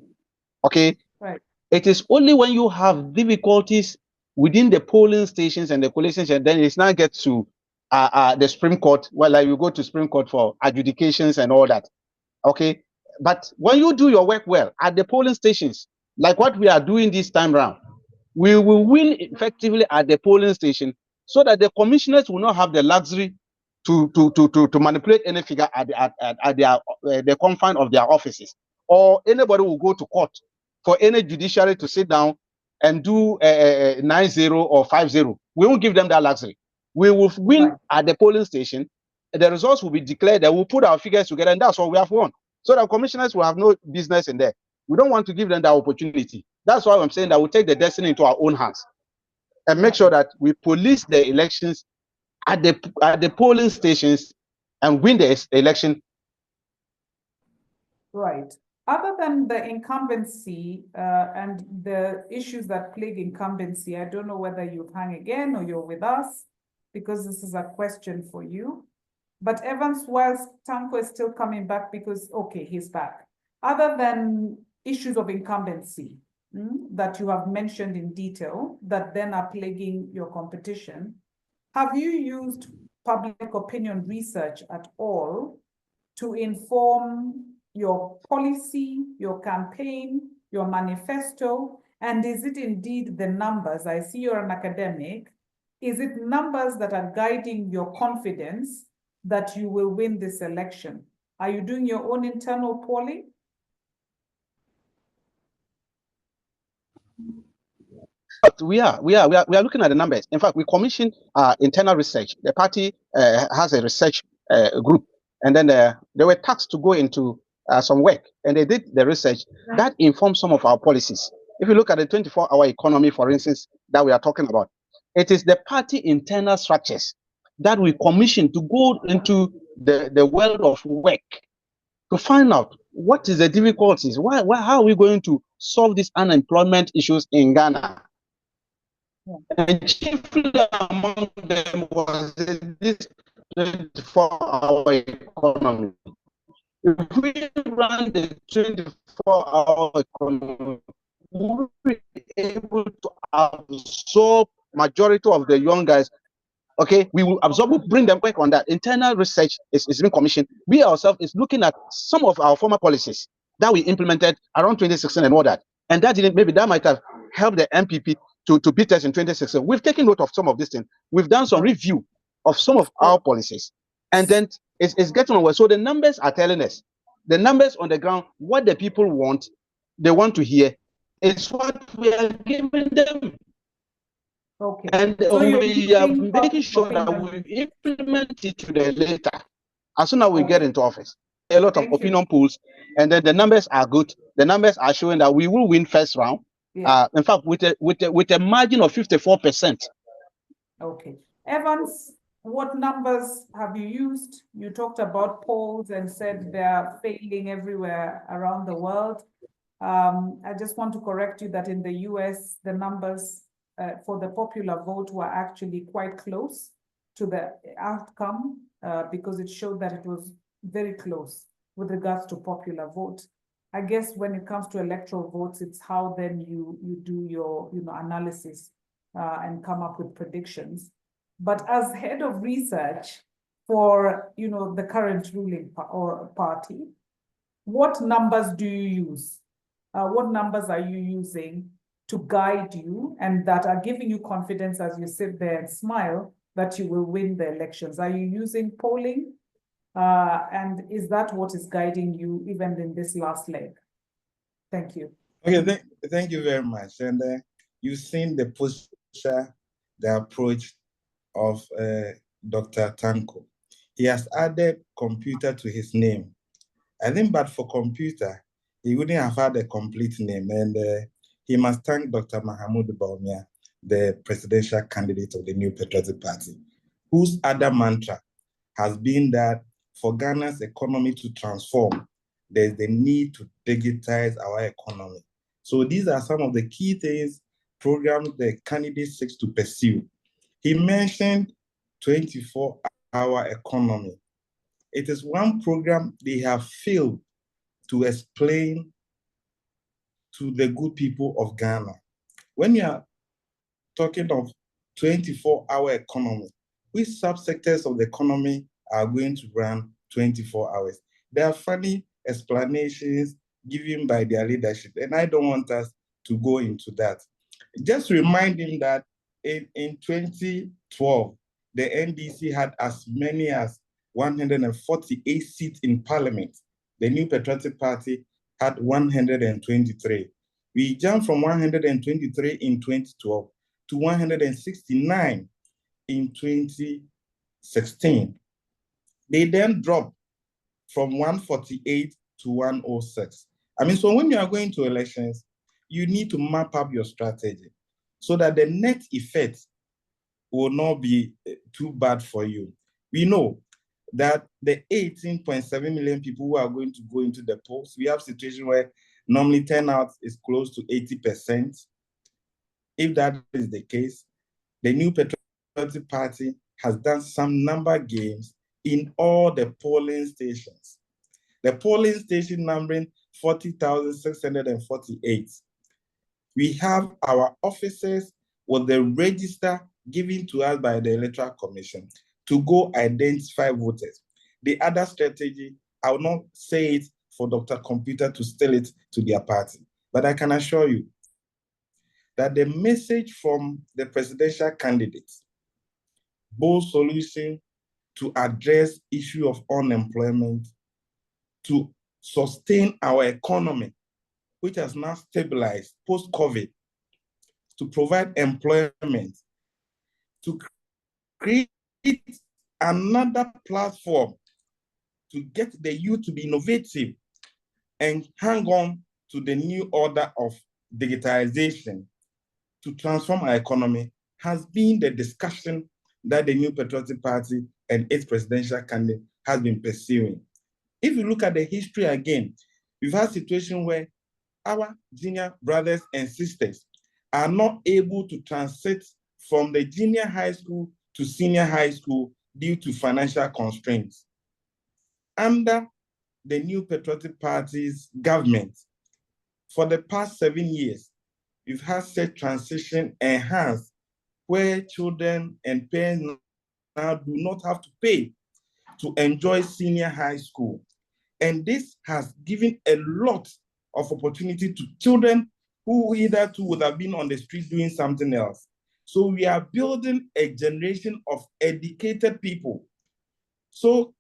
Okay. Right. It is only when you have difficulties within the polling stations and the coalitions, and then it's now gets to the Supreme Court. Well, like you go to Supreme Court for adjudications and all that. Okay. But when you do your work well at the polling stations, like what we are doing this time round, we will win effectively at the polling station, so that the commissioners will not have the luxury to manipulate any figure at the confine of their offices, or anybody will go to court for any judiciary to sit down and do 9-0 or 5-0. We won't give them that luxury. We will win at the polling station. The results will be declared. They will put our figures together, and that's what we have won. So the commissioners will have no business in there. We don't want to give them that opportunity. That's why I'm saying that we'll take the destiny into our own hands and make sure that we police the elections at the polling stations and win the election. Right. Other than the incumbency and the issues that plague incumbency, I don't know whether you've hung again or you're with us, because this is a question for you. But Evans, whilst Tanko is still coming back, because, okay, he's back. Other than issues of incumbency that you have mentioned in detail, that then are plaguing your competition, have you used public opinion research at all to inform your policy, your campaign, your manifesto? And is it indeed the numbers? I see you're an academic. Is it numbers that are guiding your confidence that you will win this election? Are you doing your own internal polling? But we are looking at the numbers. In fact, we commissioned internal research. The party has a research group, and then they were tasked to go into some work, and they did the research that informs some of our policies. If you look at the 24-hour economy, for instance, that we are talking about, it is the party internal structures that we commission to go into the world of work to find out what is the difficulties, how are we going to solve these unemployment issues in Ghana. And chiefly among them was this 24-hour economy. If we run the 24-hour economy, we'll be able to absorb majority of the young guys. Okay, we will absorb, we'll bring them work on that. Internal research is being commissioned. We ourselves is looking at some of our former policies that we implemented around 2016 and all that. And that didn't, maybe that might have helped the MPP to beat us in 2016. We've taken note of some of these things. We've done some review of some of our policies. And then it's getting on well. So the numbers are telling us, the numbers on the ground, what the people want, they want to hear, is what we are giving them. Okay. And So we are making sure that we implement it to the later. As soon as we get into office, a lot of opinion polls, and then the numbers are good. The numbers are showing that we will win first round. Yeah. In fact, with a margin of 54%. Okay. Evans, what numbers have you used? You talked about polls and said they're failing everywhere around the world. I just want to correct you that in the US, the numbers for the popular vote were actually quite close to the outcome because it showed that it was very close with regards to popular vote. I guess when it comes to electoral votes, it's how then you do your analysis and come up with predictions. But as head of research for the current ruling party, what numbers do you use? What numbers are you using to guide you and that are giving you confidence as you sit there and smile that you will win the elections? Are you using polling? And is that what is guiding you even in this last leg? Thank you. Okay, thank you very much. And you've seen the posture, the approach of Dr. Tanko. He has added computer to his name. I think, but for computer, he wouldn't have had a complete name. And he must thank Dr. Mahamudu Bawumia, the presidential candidate of the New Patriotic Party, whose other mantra has been that for Ghana's economy to transform, there's the need to digitize our economy. So these are some of the key things, programs the candidate seeks to pursue. He mentioned 24-hour economy. It is one program they have failed to explain to the good people of Ghana. When you are talking of 24-hour economy, which subsectors of the economy are going to run 24 hours? There are funny explanations given by their leadership, and I don't want us to go into that. Just remind him that in 2012, the NDC had as many as 148 seats in parliament. The New Patriotic Party had 123. We jumped from 123 in 2012 to 169 in 2016. They then dropped from 148 to 106. I mean, so when you are going to elections, you need to map up your strategy so that the net effect will not be too bad for you. We know that the 18.7 million people who are going to go into the polls, we have a situation where normally turnout is close to 80%. If that is the case, the New Patriotic Party has done some number games in all the polling stations. The polling station numbering 40,648. We have our officers with the register given to us by the Electoral Commission to go identify voters. The other strategy, I will not say it for Dr. Computer to steal it to their party, but I can assure you that the message from the presidential candidates, both solution to address issue of unemployment, to sustain our economy, which has now stabilized post-COVID, to provide employment, to create another platform to get the youth to be innovative and hang on to the new order of digitalization to transform our economy has been the discussion that the New Patriotic Party and its presidential candidate has been pursuing. If you look at the history again, we've had situations where our junior brothers and sisters are not able to transit from the junior high school to senior high school due to financial constraints. Under the New Patriotic Party's government, for the past 7 years, we've had such transition enhanced where children and parents now do not have to pay to enjoy senior high school. And this has given a lot of opportunity to children who hitherto would have been on the street doing something else. So we are building a generation of educated people. So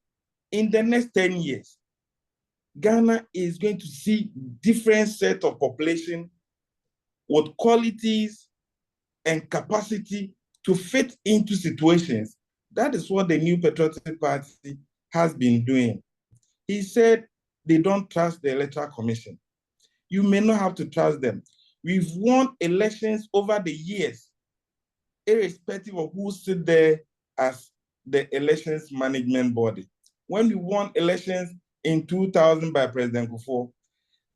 in the next 10 years, Ghana is going to see different set of population with qualities and capacity to fit into situations. That is what the New Patriotic Party has been doing. He said they don't trust the Electoral Commission. You may not have to trust them. We've won elections over the years, irrespective of who sit there as the elections management body. When we won elections in 2000 by President Kufuor,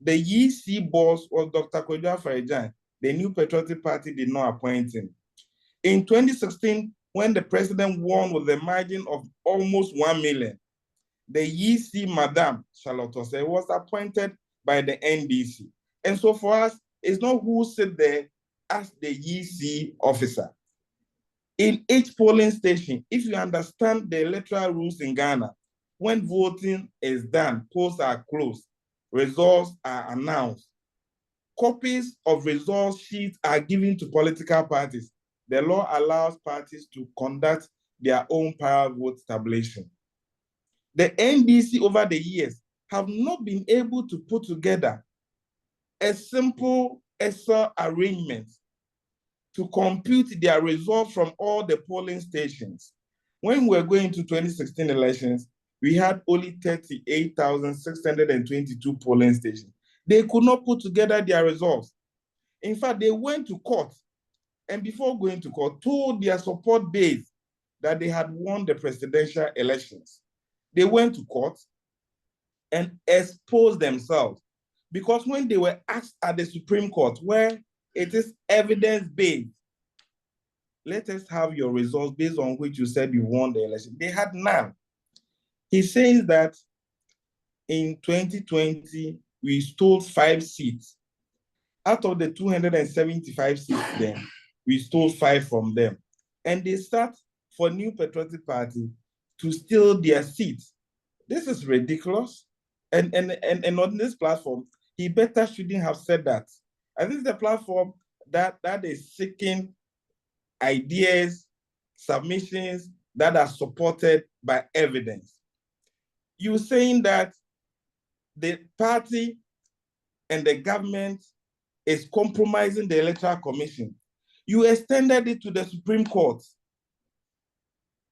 the EC boss was Dr. Kwadwo Afari-Gyan. The New Patriotic Party did not appoint him. In 2016, when the president won with a margin of almost 1 million, the EC Madam Charlotte Osei was appointed by the NDC. And so for us, it's not who sit there as the EC officer. In each polling station, if you understand the electoral rules in Ghana, when voting is done, polls are closed, results are announced, copies of results sheets are given to political parties. The law allows parties to conduct their own prior vote tabulation. The NDC over the years have not been able to put together a simple Excel arrangement to compute their results from all the polling stations. When we were going to 2016 elections, we had only 38,622 polling stations. They could not put together their results. In fact, they went to court, and before going to court, told their support base that they had won the presidential elections. They went to court and exposed themselves, because when they were asked at the Supreme Court, where it is evidence-based, let us have your results based on which you said you won the election, they had none. He says that in 2020, we stole 5 seats. Out of the 275 seats then, we stole 5 from them. And they start for New Patriotic Party to steal their seats. This is ridiculous. And on this platform, he better shouldn't have said that. I think the platform that is seeking ideas, submissions that are supported by evidence. You're saying that the party and the government is compromising the Electoral Commission. You extended it to the Supreme Court.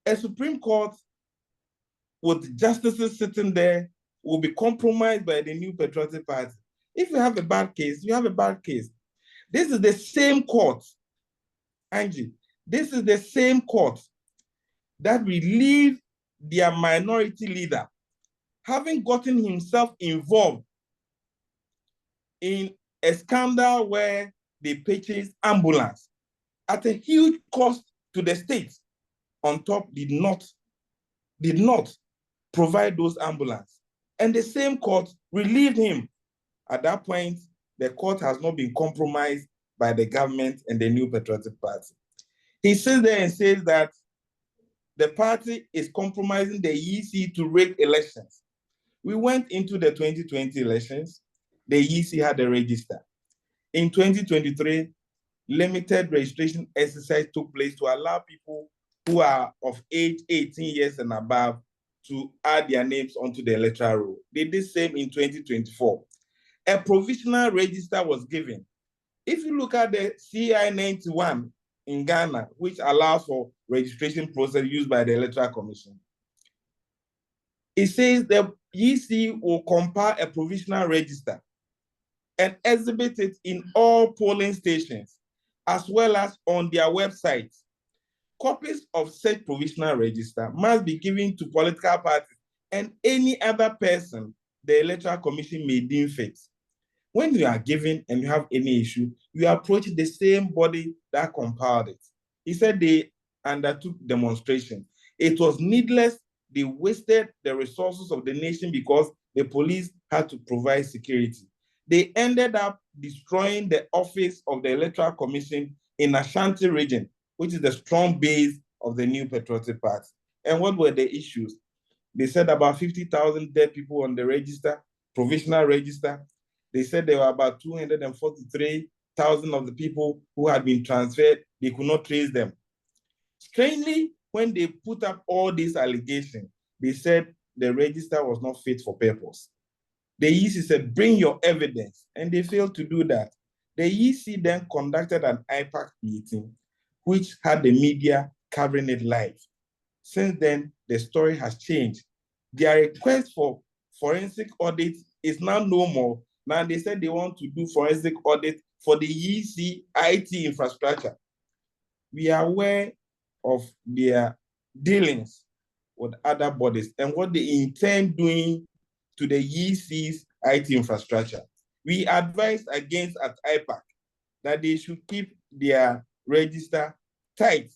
A Supreme Court with justices sitting there will be compromised by the New Patriotic Party. If you have a bad case, you have a bad case. This is the same court, Angie, this is the same court that relieved their minority leader, having gotten himself involved in a scandal where they purchased ambulance at a huge cost to the state. On top, did not provide those ambulance. And the same court relieved him. At that point, the court has not been compromised by the government and the New Patriotic Party. He sits there and says that the party is compromising the EC to rig elections. We went into the 2020 elections. The EC had a register. In 2023, limited registration exercise took place to allow people who are of age 18 years and above to add their names onto the electoral roll. They did the same in 2024. A provisional register was given. If you look at the CI 91 in Ghana, which allows for registration process used by the Electoral Commission, it says the EC will compile a provisional register and exhibit it in all polling stations, as well as on their websites. Copies of such provisional register must be given to political parties and any other person the Electoral Commission may deem fit. When you are given and you have any issue, you approach the same body that compiled it. He said they undertook demonstration. It was needless. They wasted the resources of the nation because the police had to provide security. They ended up destroying the office of the Electoral Commission in Ashanti region, which is the strong base of the New Patriotic Party. And what were the issues? They said about 50,000 dead people on the register, provisional register. They said there were about 243,000 of the people who had been transferred. They could not trace them. Strangely, when they put up all these allegations, they said the register was not fit for purpose. The EC said, bring your evidence, and they failed to do that. The EC then conducted an IPAC meeting, which had the media covering it live. Since then, the story has changed. Their request for forensic audit is now no more. Now they said they want to do forensic audit for the EC IT infrastructure. We are aware of their dealings with other bodies and what they intend doing to the EC's IT infrastructure. We advise against at IPAC that they should keep their register tight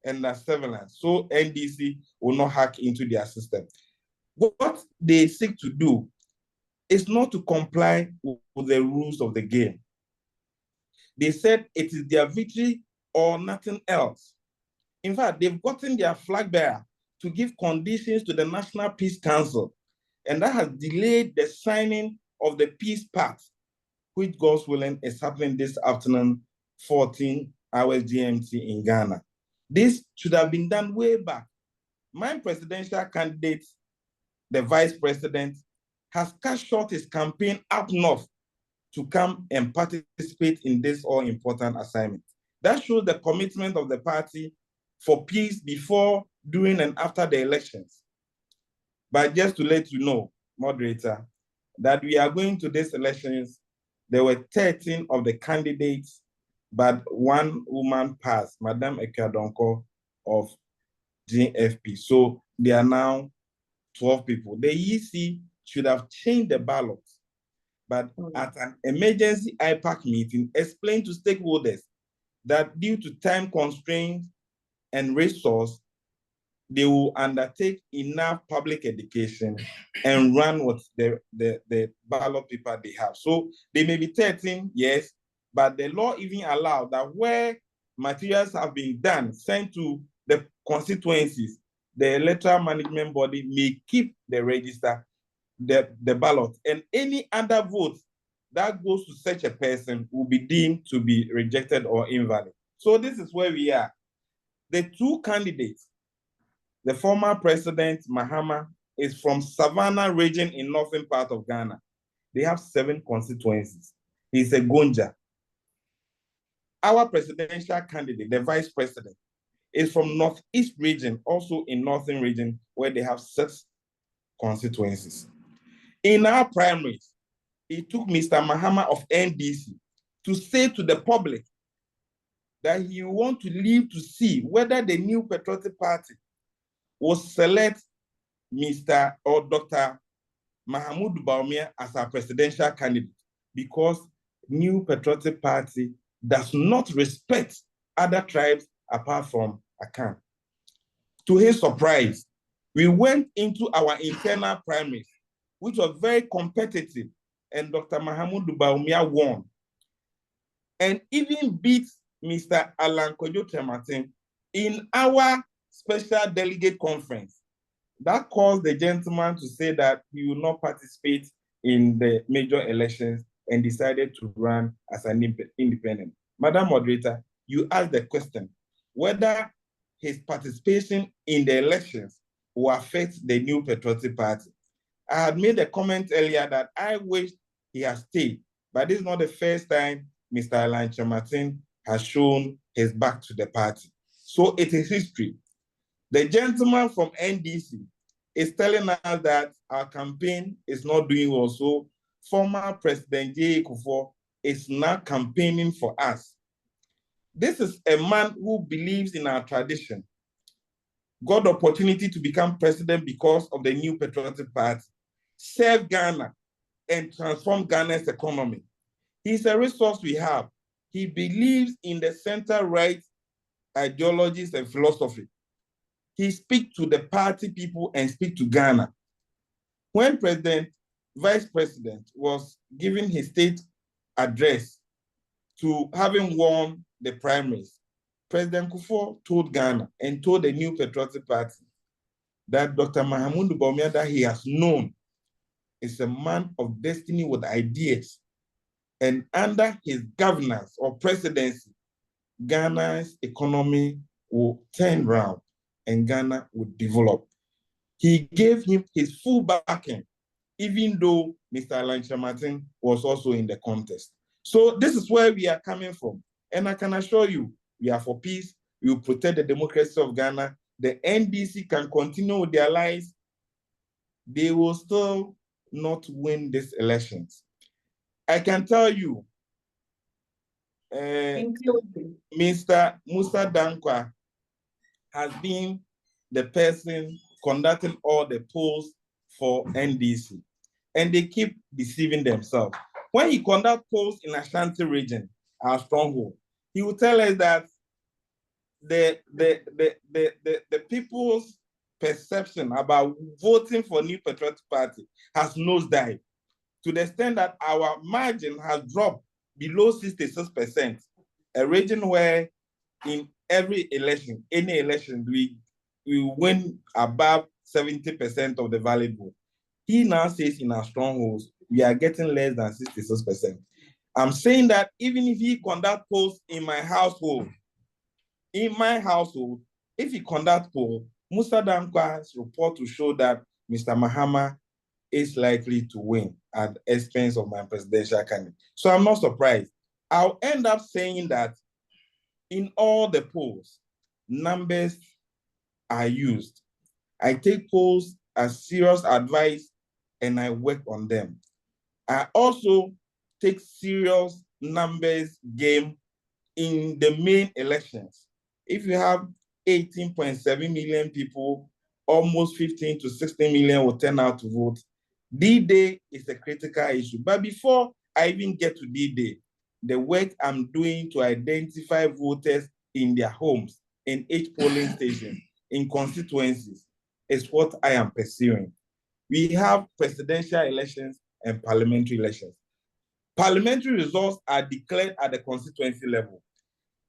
and surveillance so NDC will not hack into their system. What they seek to do is not to comply with the rules of the game. They said it is their victory or nothing else. In fact, they've gotten their flag bearer to give conditions to the National Peace Council, and that has delayed the signing of the peace pact, which, God's willing, is happening this afternoon, 14 hours GMT in Ghana. This should have been done way back. My presidential candidate, the vice president, has cut short his campaign up north to come and participate in this all-important assignment. That shows the commitment of the party for peace before, during, and after the elections. But just to let you know, moderator, that we are going to these elections, there were 13 of the candidates, but one woman passed, Madame Ekadonko of GFP. So there are now 12 people. The EC should have changed the ballots, but at an emergency IPAC meeting, explained to stakeholders that due to time constraints and resource, they will undertake enough public education and run with the ballot paper they have. So they may be 13, yes, but the law even allows that where materials have been done, sent to the constituencies, the electoral management body may keep the register, the ballot, and any other vote that goes to such a person will be deemed to be rejected or invalid. So this is where we are. The two candidates, the former president, Mahama, is from Savannah region in northern part of Ghana. They have 7 constituencies. He's a Gonja. Our presidential candidate, the vice president, is from northeast region, also in northern region, where they have 6 constituencies. In our primaries, it took Mr. Mahama of NDC to say to the public that he want to live to see whether the New Patriotic Party will select Mr. or Dr. Mahamudu Bawumia as our presidential candidate, because New Patriotic Party does not respect other tribes apart from Akan. To his surprise, we went into our internal primaries, which was very competitive, and Dr. Mahamudu Bawumia won, and even beat Mr. Alan Kojo in our special delegate conference. That caused the gentleman to say that he will not participate in the major elections and decided to run as an independent. Madam Moderator, you asked the question whether his participation in the elections will affect the New Patriotic Party. I had made a comment earlier that I wish he had stayed, but this is not the first time Mr. Alan Chamatin has shown his back to the party. So it is history. The gentleman from NDC is telling us that our campaign is not doing well. So former President J. Kufuor is now campaigning for us. This is a man who believes in our tradition, got the opportunity to become president because of the New Patriotic Party, serve Ghana and transform Ghana's economy. He's a resource we have. He believes in the center-right ideologies and philosophy. He speaks to the party people and speaks to Ghana. When Vice President was giving his state address to having won the primaries, President Kufuor told Ghana and told the New Patriotic Party that Dr. Mahamudu Bawumia, that he has known, is a man of destiny with ideas. And under his governance or presidency, Ghana's economy will turn around and Ghana will develop. He gave him his full backing, even though Mr. Alan Martin was also in the contest. So this is where we are coming from. And I can assure you, we are for peace. We will protect the democracy of Ghana. The NDC can continue with their lives. They will still not win these elections. I can tell you, Mr. Musa Dankwa has been the person conducting all the polls for NDC, and they keep deceiving themselves. When he conducts polls in Ashanti region, our stronghold, he will tell us that the people's perception about voting for New Patriotic Party has nosedived to the extent that our margin has dropped below 66%, a region where in every election, any election, we win above 70% of the valid vote. He now says in our strongholds, we are getting less than 66%. I'm saying that even if he conduct polls in my household, if he conduct poll, Musa Dankwa's report will show that Mr. Mahama is likely to win at the expense of my presidential candidate. So I'm not surprised. I'll end up saying that in all the polls, numbers are used. I take polls as serious advice and I work on them. I also take serious numbers game in the main elections. If you have 18.7 million people, almost 15 to 16 million will turn out to vote, D-Day is a critical issue. But before I even get to D-Day, the work I'm doing to identify voters in their homes, in each polling station, in constituencies, is what I am pursuing. We have presidential elections and parliamentary elections. Parliamentary results are declared at the constituency level.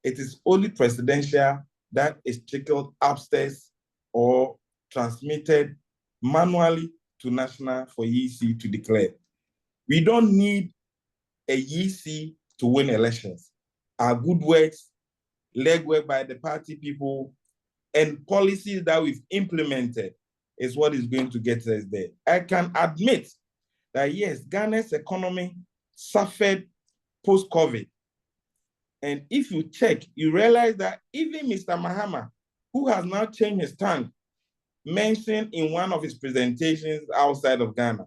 It is only presidential that is trickled upstairs or transmitted manually to national for EC to declare. We don't need a EC to win elections. Our good works, legwork by the party people, and policies that we've implemented is what is going to get us there. I can admit that yes, Ghana's economy suffered post-COVID. And if you check, you realize that even Mr. Mahama, who has now changed his tongue, mentioned in one of his presentations outside of Ghana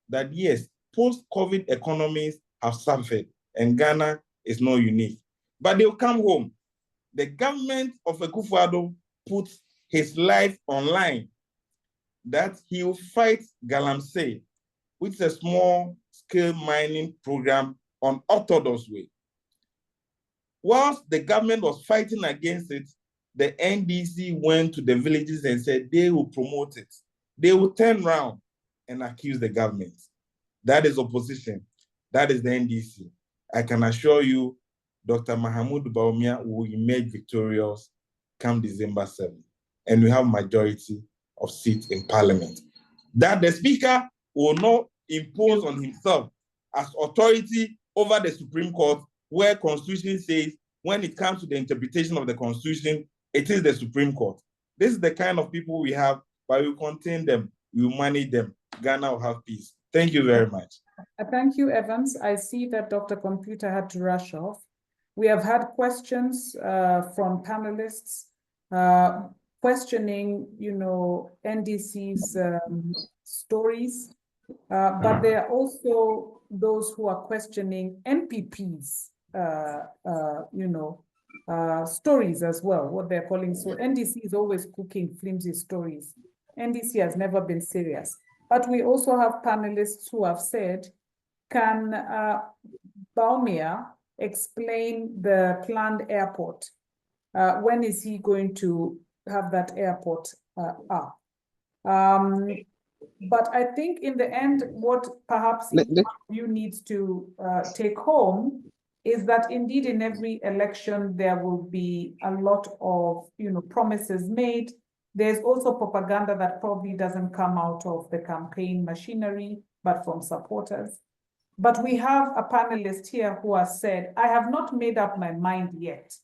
that yes, post-COVID economies have suffered and Ghana is not unique. But they'll come home. The government of Akufo-Addo put his life online that he will fight Galamsey, which is a small-scale mining program on orthodox way. Whilst the government was fighting against it, the NDC went to the villages and said they will promote it. They will turn around and accuse the government. That is opposition. That is the NDC. I can assure you, Dr. Mahamudu Bawumia will emerge victorious come December 7. And we have majority of seats in parliament. That the speaker will not impose on himself as authority over the Supreme Court, where Constitution says when it comes to the interpretation of the Constitution, it is the Supreme Court. This is the kind of people we have, but we contain them, we will manage them. Ghana will have peace. Thank you very much. Thank you, Evans. I see that Dr. Computer had to rush off. We have had questions from panelists questioning, NDC's stories, but there are also those who are questioning NPP's, stories as well, what they're calling. So NDC is always cooking flimsy stories. NDC has never been serious. But we also have panelists who have said, can Bawumia explain the planned airport? When is he going to have that airport up? But I think in the end, what perhaps you need to take home is that indeed in every election, there will be a lot of promises made, There's also propaganda that probably doesn't come out of the campaign machinery, but from supporters. But we have a panelist here who has said, I have not made up my mind yet.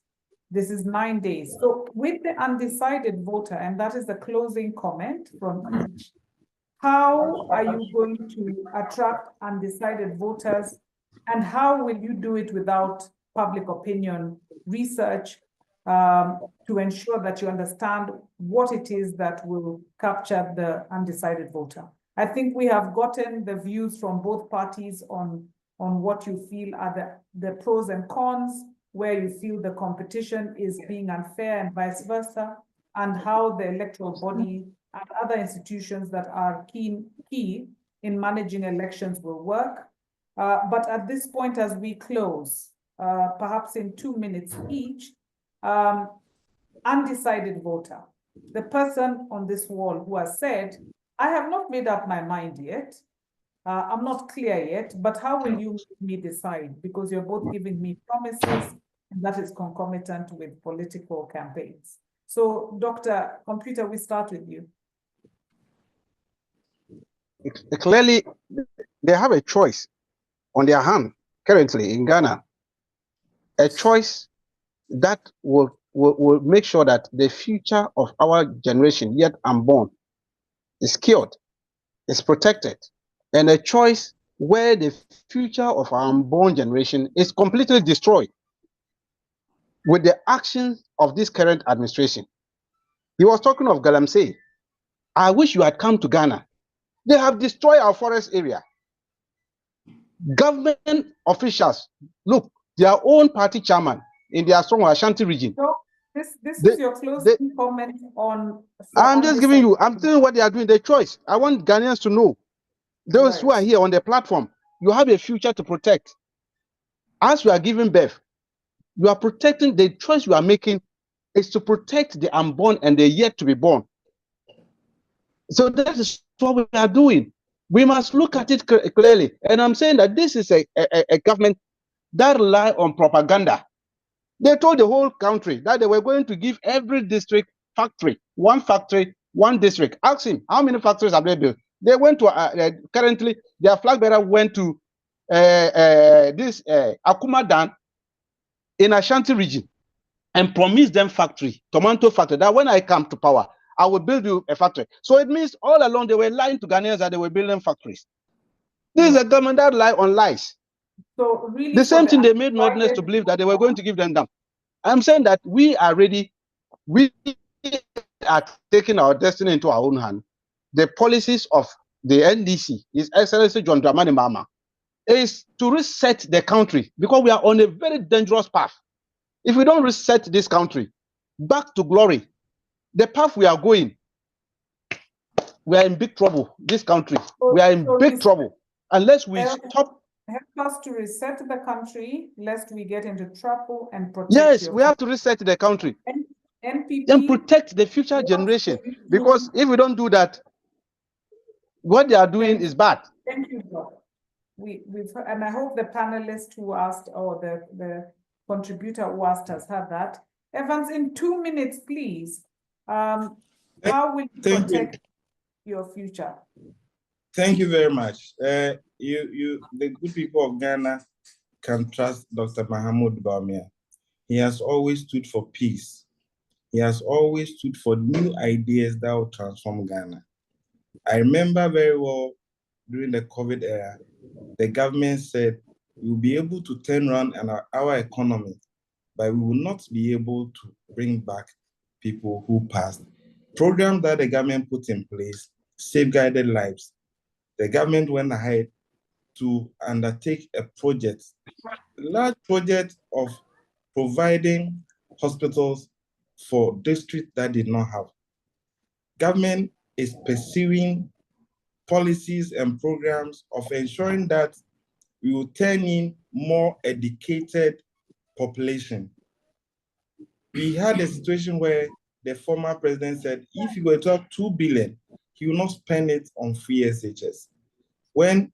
This is 9 days. So with the undecided voter, and that is the closing comment from each, how are you going to attract undecided voters, and how will you do it without public opinion research to ensure that you understand what it is that will capture the undecided voter? I think we have gotten the views from both parties on what you feel are the pros and cons, where you feel the competition is being unfair and vice versa, and how the electoral body and other institutions that are key in managing elections will work. But at this point, as we close, perhaps in 2 minutes each, undecided voter, the person on this wall who has said, I have not made up my mind yet, I'm not clear yet, but how will you make me decide? Because you're both giving me promises, and that is concomitant with political campaigns. So, Dr. Computer, we start with you. Clearly, they have a choice on their hand currently in Ghana, a choice that will make sure that the future of our generation, yet unborn, is secured, is protected, and a choice where the future of our unborn generation is completely destroyed with the actions of this current administration. He was talking of Galamsey. I wish you had come to Ghana. They have destroyed our forest area. Government officials, look, their own party chairman in their strong Ashanti region. So this is your closing comment on. I'm just giving you, I'm telling you what they are doing, their choice. I want Ghanaians to know, those who are here on the platform, you have a future to protect. As you are giving birth, you are protecting. The choice you are making is to protect the unborn and the yet to be born. So that is what we are doing. We must look at it clearly. And I'm saying that this is a government that rely on propaganda. They told the whole country that they were going to give every district factory, one district. Ask him, how many factories have they built? They went to, currently, their flag bearer went to this Akumadan in Ashanti region and promised them factory, tomato factory, that when I come to power, I will build you a factory. So it means all along they were lying to Ghanaians that they were building factories. This is a government that lie on lies. So really, the same thing they made Northerners to believe that they were going to give them down. I'm saying that we are ready. We are taking our destiny into our own hand. The policies of the NDC, His Excellency John Dramani Mahama, is to reset the country, because we are on a very dangerous path. If we don't reset this country back to glory, the path we are going, we are in big trouble. This country, we are in big trouble unless we stop. Help us to reset the country, lest we get into trouble, and protect. Yes, we have to reset the country and protect the future generation. Because if we don't do that, what they are doing is bad. Thank you, Doc. And I hope the panelist who asked, or the contributor who asked has had that. Evans, in 2 minutes, please. How will you protect your future? Thank you very much. The good people of Ghana can trust Dr. Mahamudu Bawumia. He has always stood for peace. He has always stood for new ideas that will transform Ghana. I remember very well during the COVID era, the government said we will be able to turn around our economy, but we will not be able to bring back people who passed. Programs that the government put in place safeguarded lives. The government went ahead to undertake a large project of providing hospitals for districts that did not have. Government is pursuing policies and programs of ensuring that we will turn in more educated population. We had a situation where the former president said, if you were to have 2 billion, he will not spend it on free SHS. When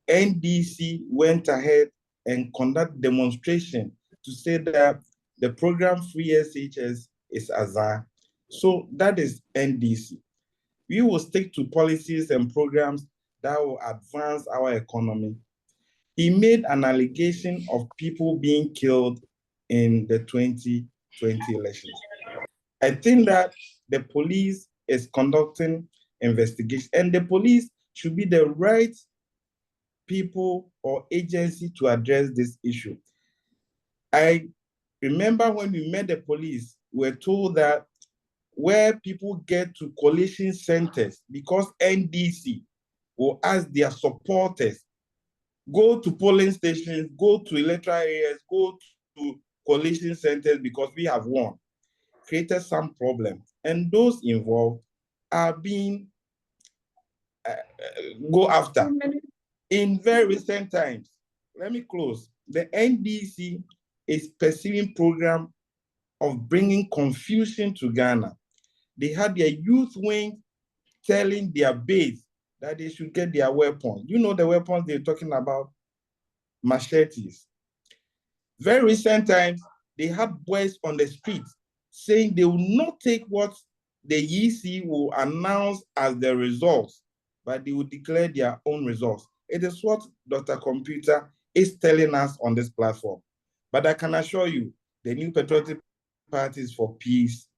NDC went ahead and conduct demonstration to say that the program free SHS is Azar, So that is NDC. We will stick to policies and programs that will advance our economy. He made an allegation of people being killed in the 2020 elections. I think that the police is conducting investigation, and the police should be the right people or agency to address this issue. I remember when we met the police, we were told that where people get to collation centers, because NDC will ask their supporters, go to polling stations, go to electoral areas, go to collation centers because we have won, created some problem. And those involved are being go after. In very recent times, let me close. The NDC is pursuing program of bringing confusion to Ghana. They had their youth wing telling their base that they should get their weapons. You know the weapons they're talking about? Machetes. Very recent times, they had boys on the streets saying they will not take what the EC will announce as the results, but they will declare their own results. It is what Dr. Computer is telling us on this platform. But I can assure you, the New Patriotic Party is for peace.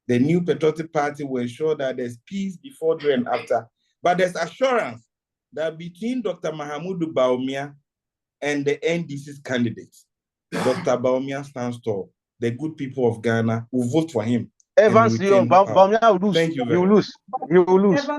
The New Patriotic Party will ensure that there's peace before, during, and after. But there's assurance that between Dr. Mahamudu Bawumia and the NDC's candidates, Dr. Bawumia stands tall. The good people of Ghana will vote for him. Evans, Bawumia will lose. Thank you very much. He will lose.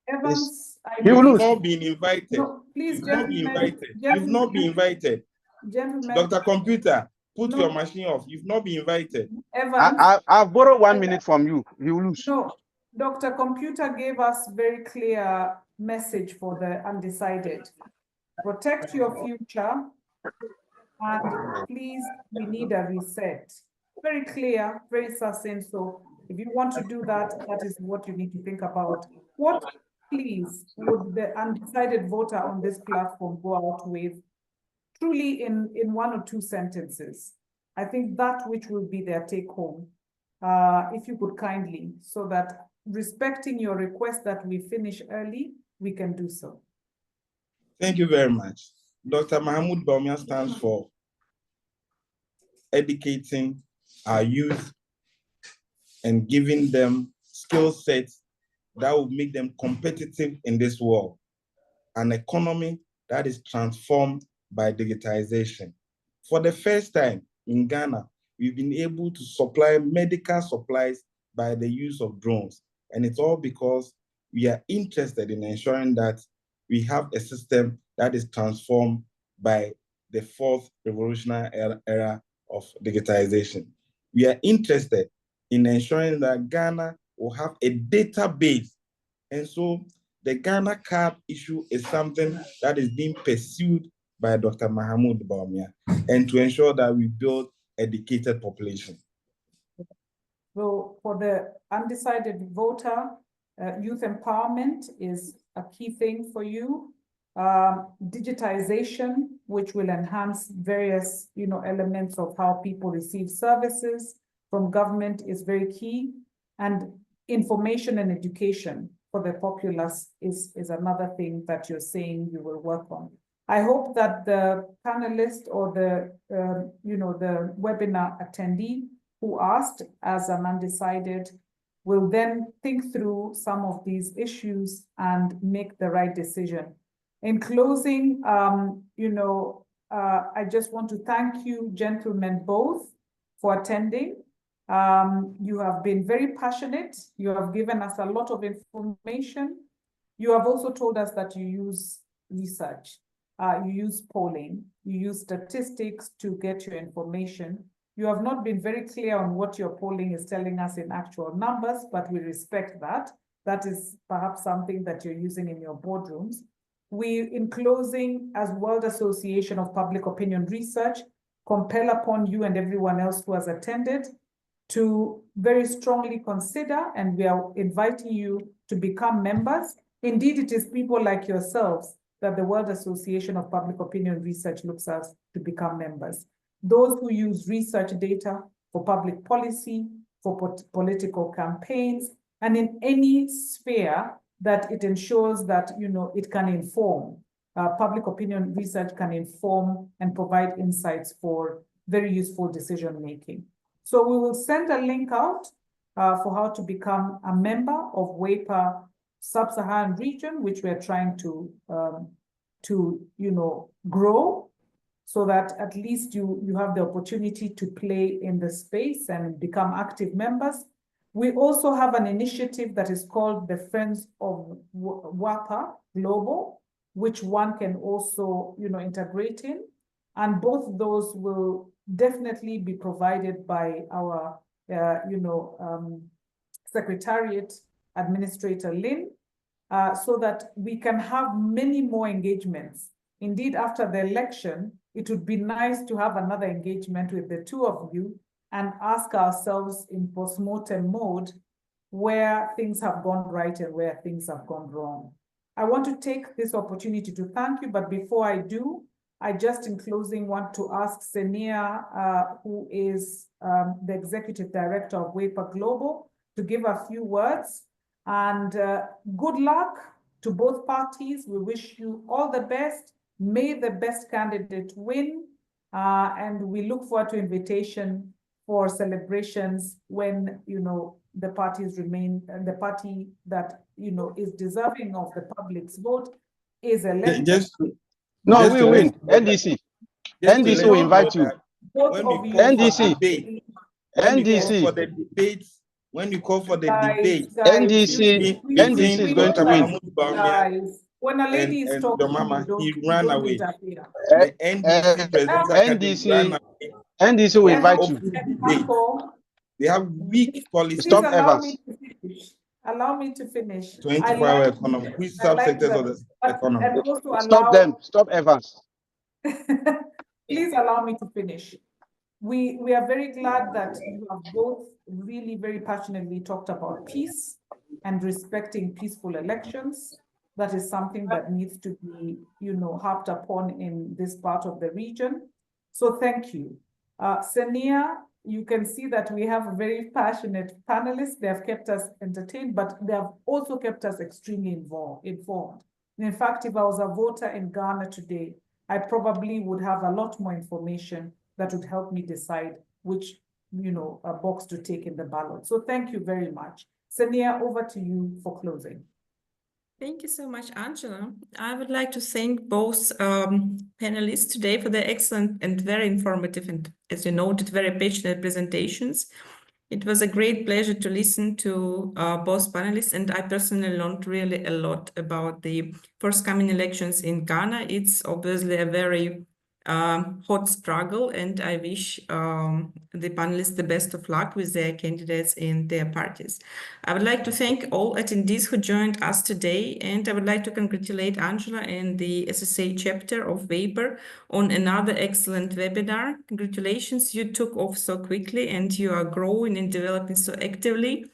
Evans, he will lose. You've not been invited. No, please, You've not been invited. Gentlemen, You've not been invited. Gentlemen, Dr. Computer, put your machine off. You've not been invited. Evans, I've borrowed 1 minute from you. He will lose. No, Dr. Computer gave us very clear message for the undecided. Protect your future, and please, we need a reset. Very clear, very succinct. So if you want to do that, that is what you need to think about. What, please, would the undecided voter on this platform go out with, truly in 1 or 2 sentences? I think that which will be their take home. If you could kindly, so that respecting your request that we finish early, we can do so. Thank you very much. Dr. Mahamudu Bawumia stands for educating our youth and giving them skill sets that will make them competitive in this world. An economy that is transformed by digitalization. For the first time in Ghana, we've been able to supply medical supplies by the use of drones. And it's all because we are interested in ensuring that we have a system that is transformed by the 4th revolutionary era of digitalization. We are interested in ensuring that Ghana will have a database. And so the Ghana card issue is something that is being pursued by Dr. Mahamudu Bawumia, and to ensure that we build educated population. So for the undecided voter, youth empowerment is a key thing for you. Digitization, which will enhance various elements of how people receive services from government, is very key. And information and education for the populace is another thing that you're saying you will work on. I hope that the panelist or the the webinar attendee who asked as an undecided will then think through some of these issues and make the right decision. In closing, I just want to thank you, gentlemen, both for attending. You have been very passionate. You have given us a lot of information. You have also told us that you use research, you use polling, you use statistics to get your information. You have not been very clear on what your polling is telling us in actual numbers, but we respect that. That is perhaps something that you're using in your boardrooms. We, in closing, as World Association of Public Opinion Research, compel upon you and everyone else who has attended to very strongly consider, and we are inviting you to become members. Indeed, it is people like yourselves that the World Association of Public Opinion Research looks at to become members. Those who use research data for public policy, for political campaigns, and in any sphere that it ensures that, it can inform. Public opinion research can inform and provide insights for very useful decision-making. So we will send a link out for how to become a member of WAPOR Sub-Saharan region, which we're trying to grow, so that at least you have the opportunity to play in the space and become active members. We also have an initiative that is called the Friends of WAPOR Global, which one can also, integrate in. And both those will definitely be provided by our, Secretariat Administrator Lynn, so that we can have many more engagements. Indeed, after the election, it would be nice to have another engagement with the two of you and ask ourselves in postmortem mode where things have gone right and where things have gone wrong. I want to take this opportunity to thank you, but before I do, I just in closing want to ask Senia, who is the Executive Director of WAPOR Global, to give a few words. And good luck to both parties. We wish you all the best. May the best candidate win. And we look forward to invitation for celebrations when, the parties remain, and the party that, is deserving of the public's vote is elected. No, we win. NDC. NDC will invite you. NDC. NDC. For the debates, when you call for the debate, NDC is going to win. Mahamudu Bawumia when a lady is talking, he ran away. The NDC presidential NDC will invite you. They have weak policies. Stop Evans. Allow me to finish. 24-hour economy. Which subsectors of the economy? Stop them. Stop Evans. Please allow me to finish. We are very glad that you have both really very passionately talked about peace and respecting peaceful elections. That is something that needs to be, harped upon in this part of the region. So thank you. Senia, you can see that we have very passionate panelists. They have kept us entertained, but they have also kept us extremely informed. In fact, if I was a voter in Ghana today, I probably would have a lot more information that would help me decide which, box to take in the ballot. So thank you very much. Senia, over to you for closing. Thank you so much, Angela. I would like to thank both panelists today for their excellent and very informative and, as you noted, very passionate presentations. It was a great pleasure to listen to both panelists, and I personally learned really a lot about the forthcoming elections in Ghana. It's obviously a very hot struggle, and I wish the panelists the best of luck with their candidates in their parties. I would like to thank all attendees who joined us today, and I would like to congratulate Angela and the SSA chapter of WAPOR on another excellent webinar. Congratulations, you took off so quickly and you are growing and developing so actively.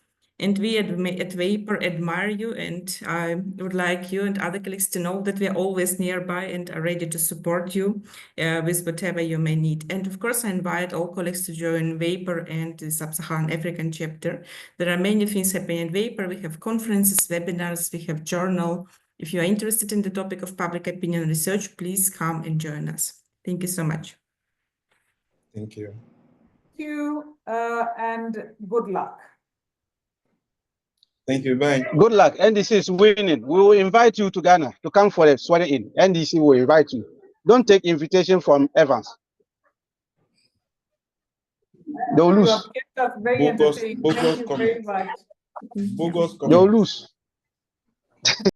And we at WAPOR admire you, and I would like you and other colleagues to know that we are always nearby and are ready to support you with whatever you may need. And of course, I invite all colleagues to join WAPOR and the Sub-Saharan African chapter. There are many things happening at WAPOR. We have conferences, webinars, we have journal. If you are interested in the topic of public opinion research, please come and join us. Thank you so much. Thank you. Thank you, and good luck. Thank you. Bye. Good luck. NDC is winning. We will invite you to Ghana to come for the swearing in. NDC will invite you. Don't take invitation from Evans. They'll lose. You have kept us very entertained. Thank you very much. Bogus They'll lose.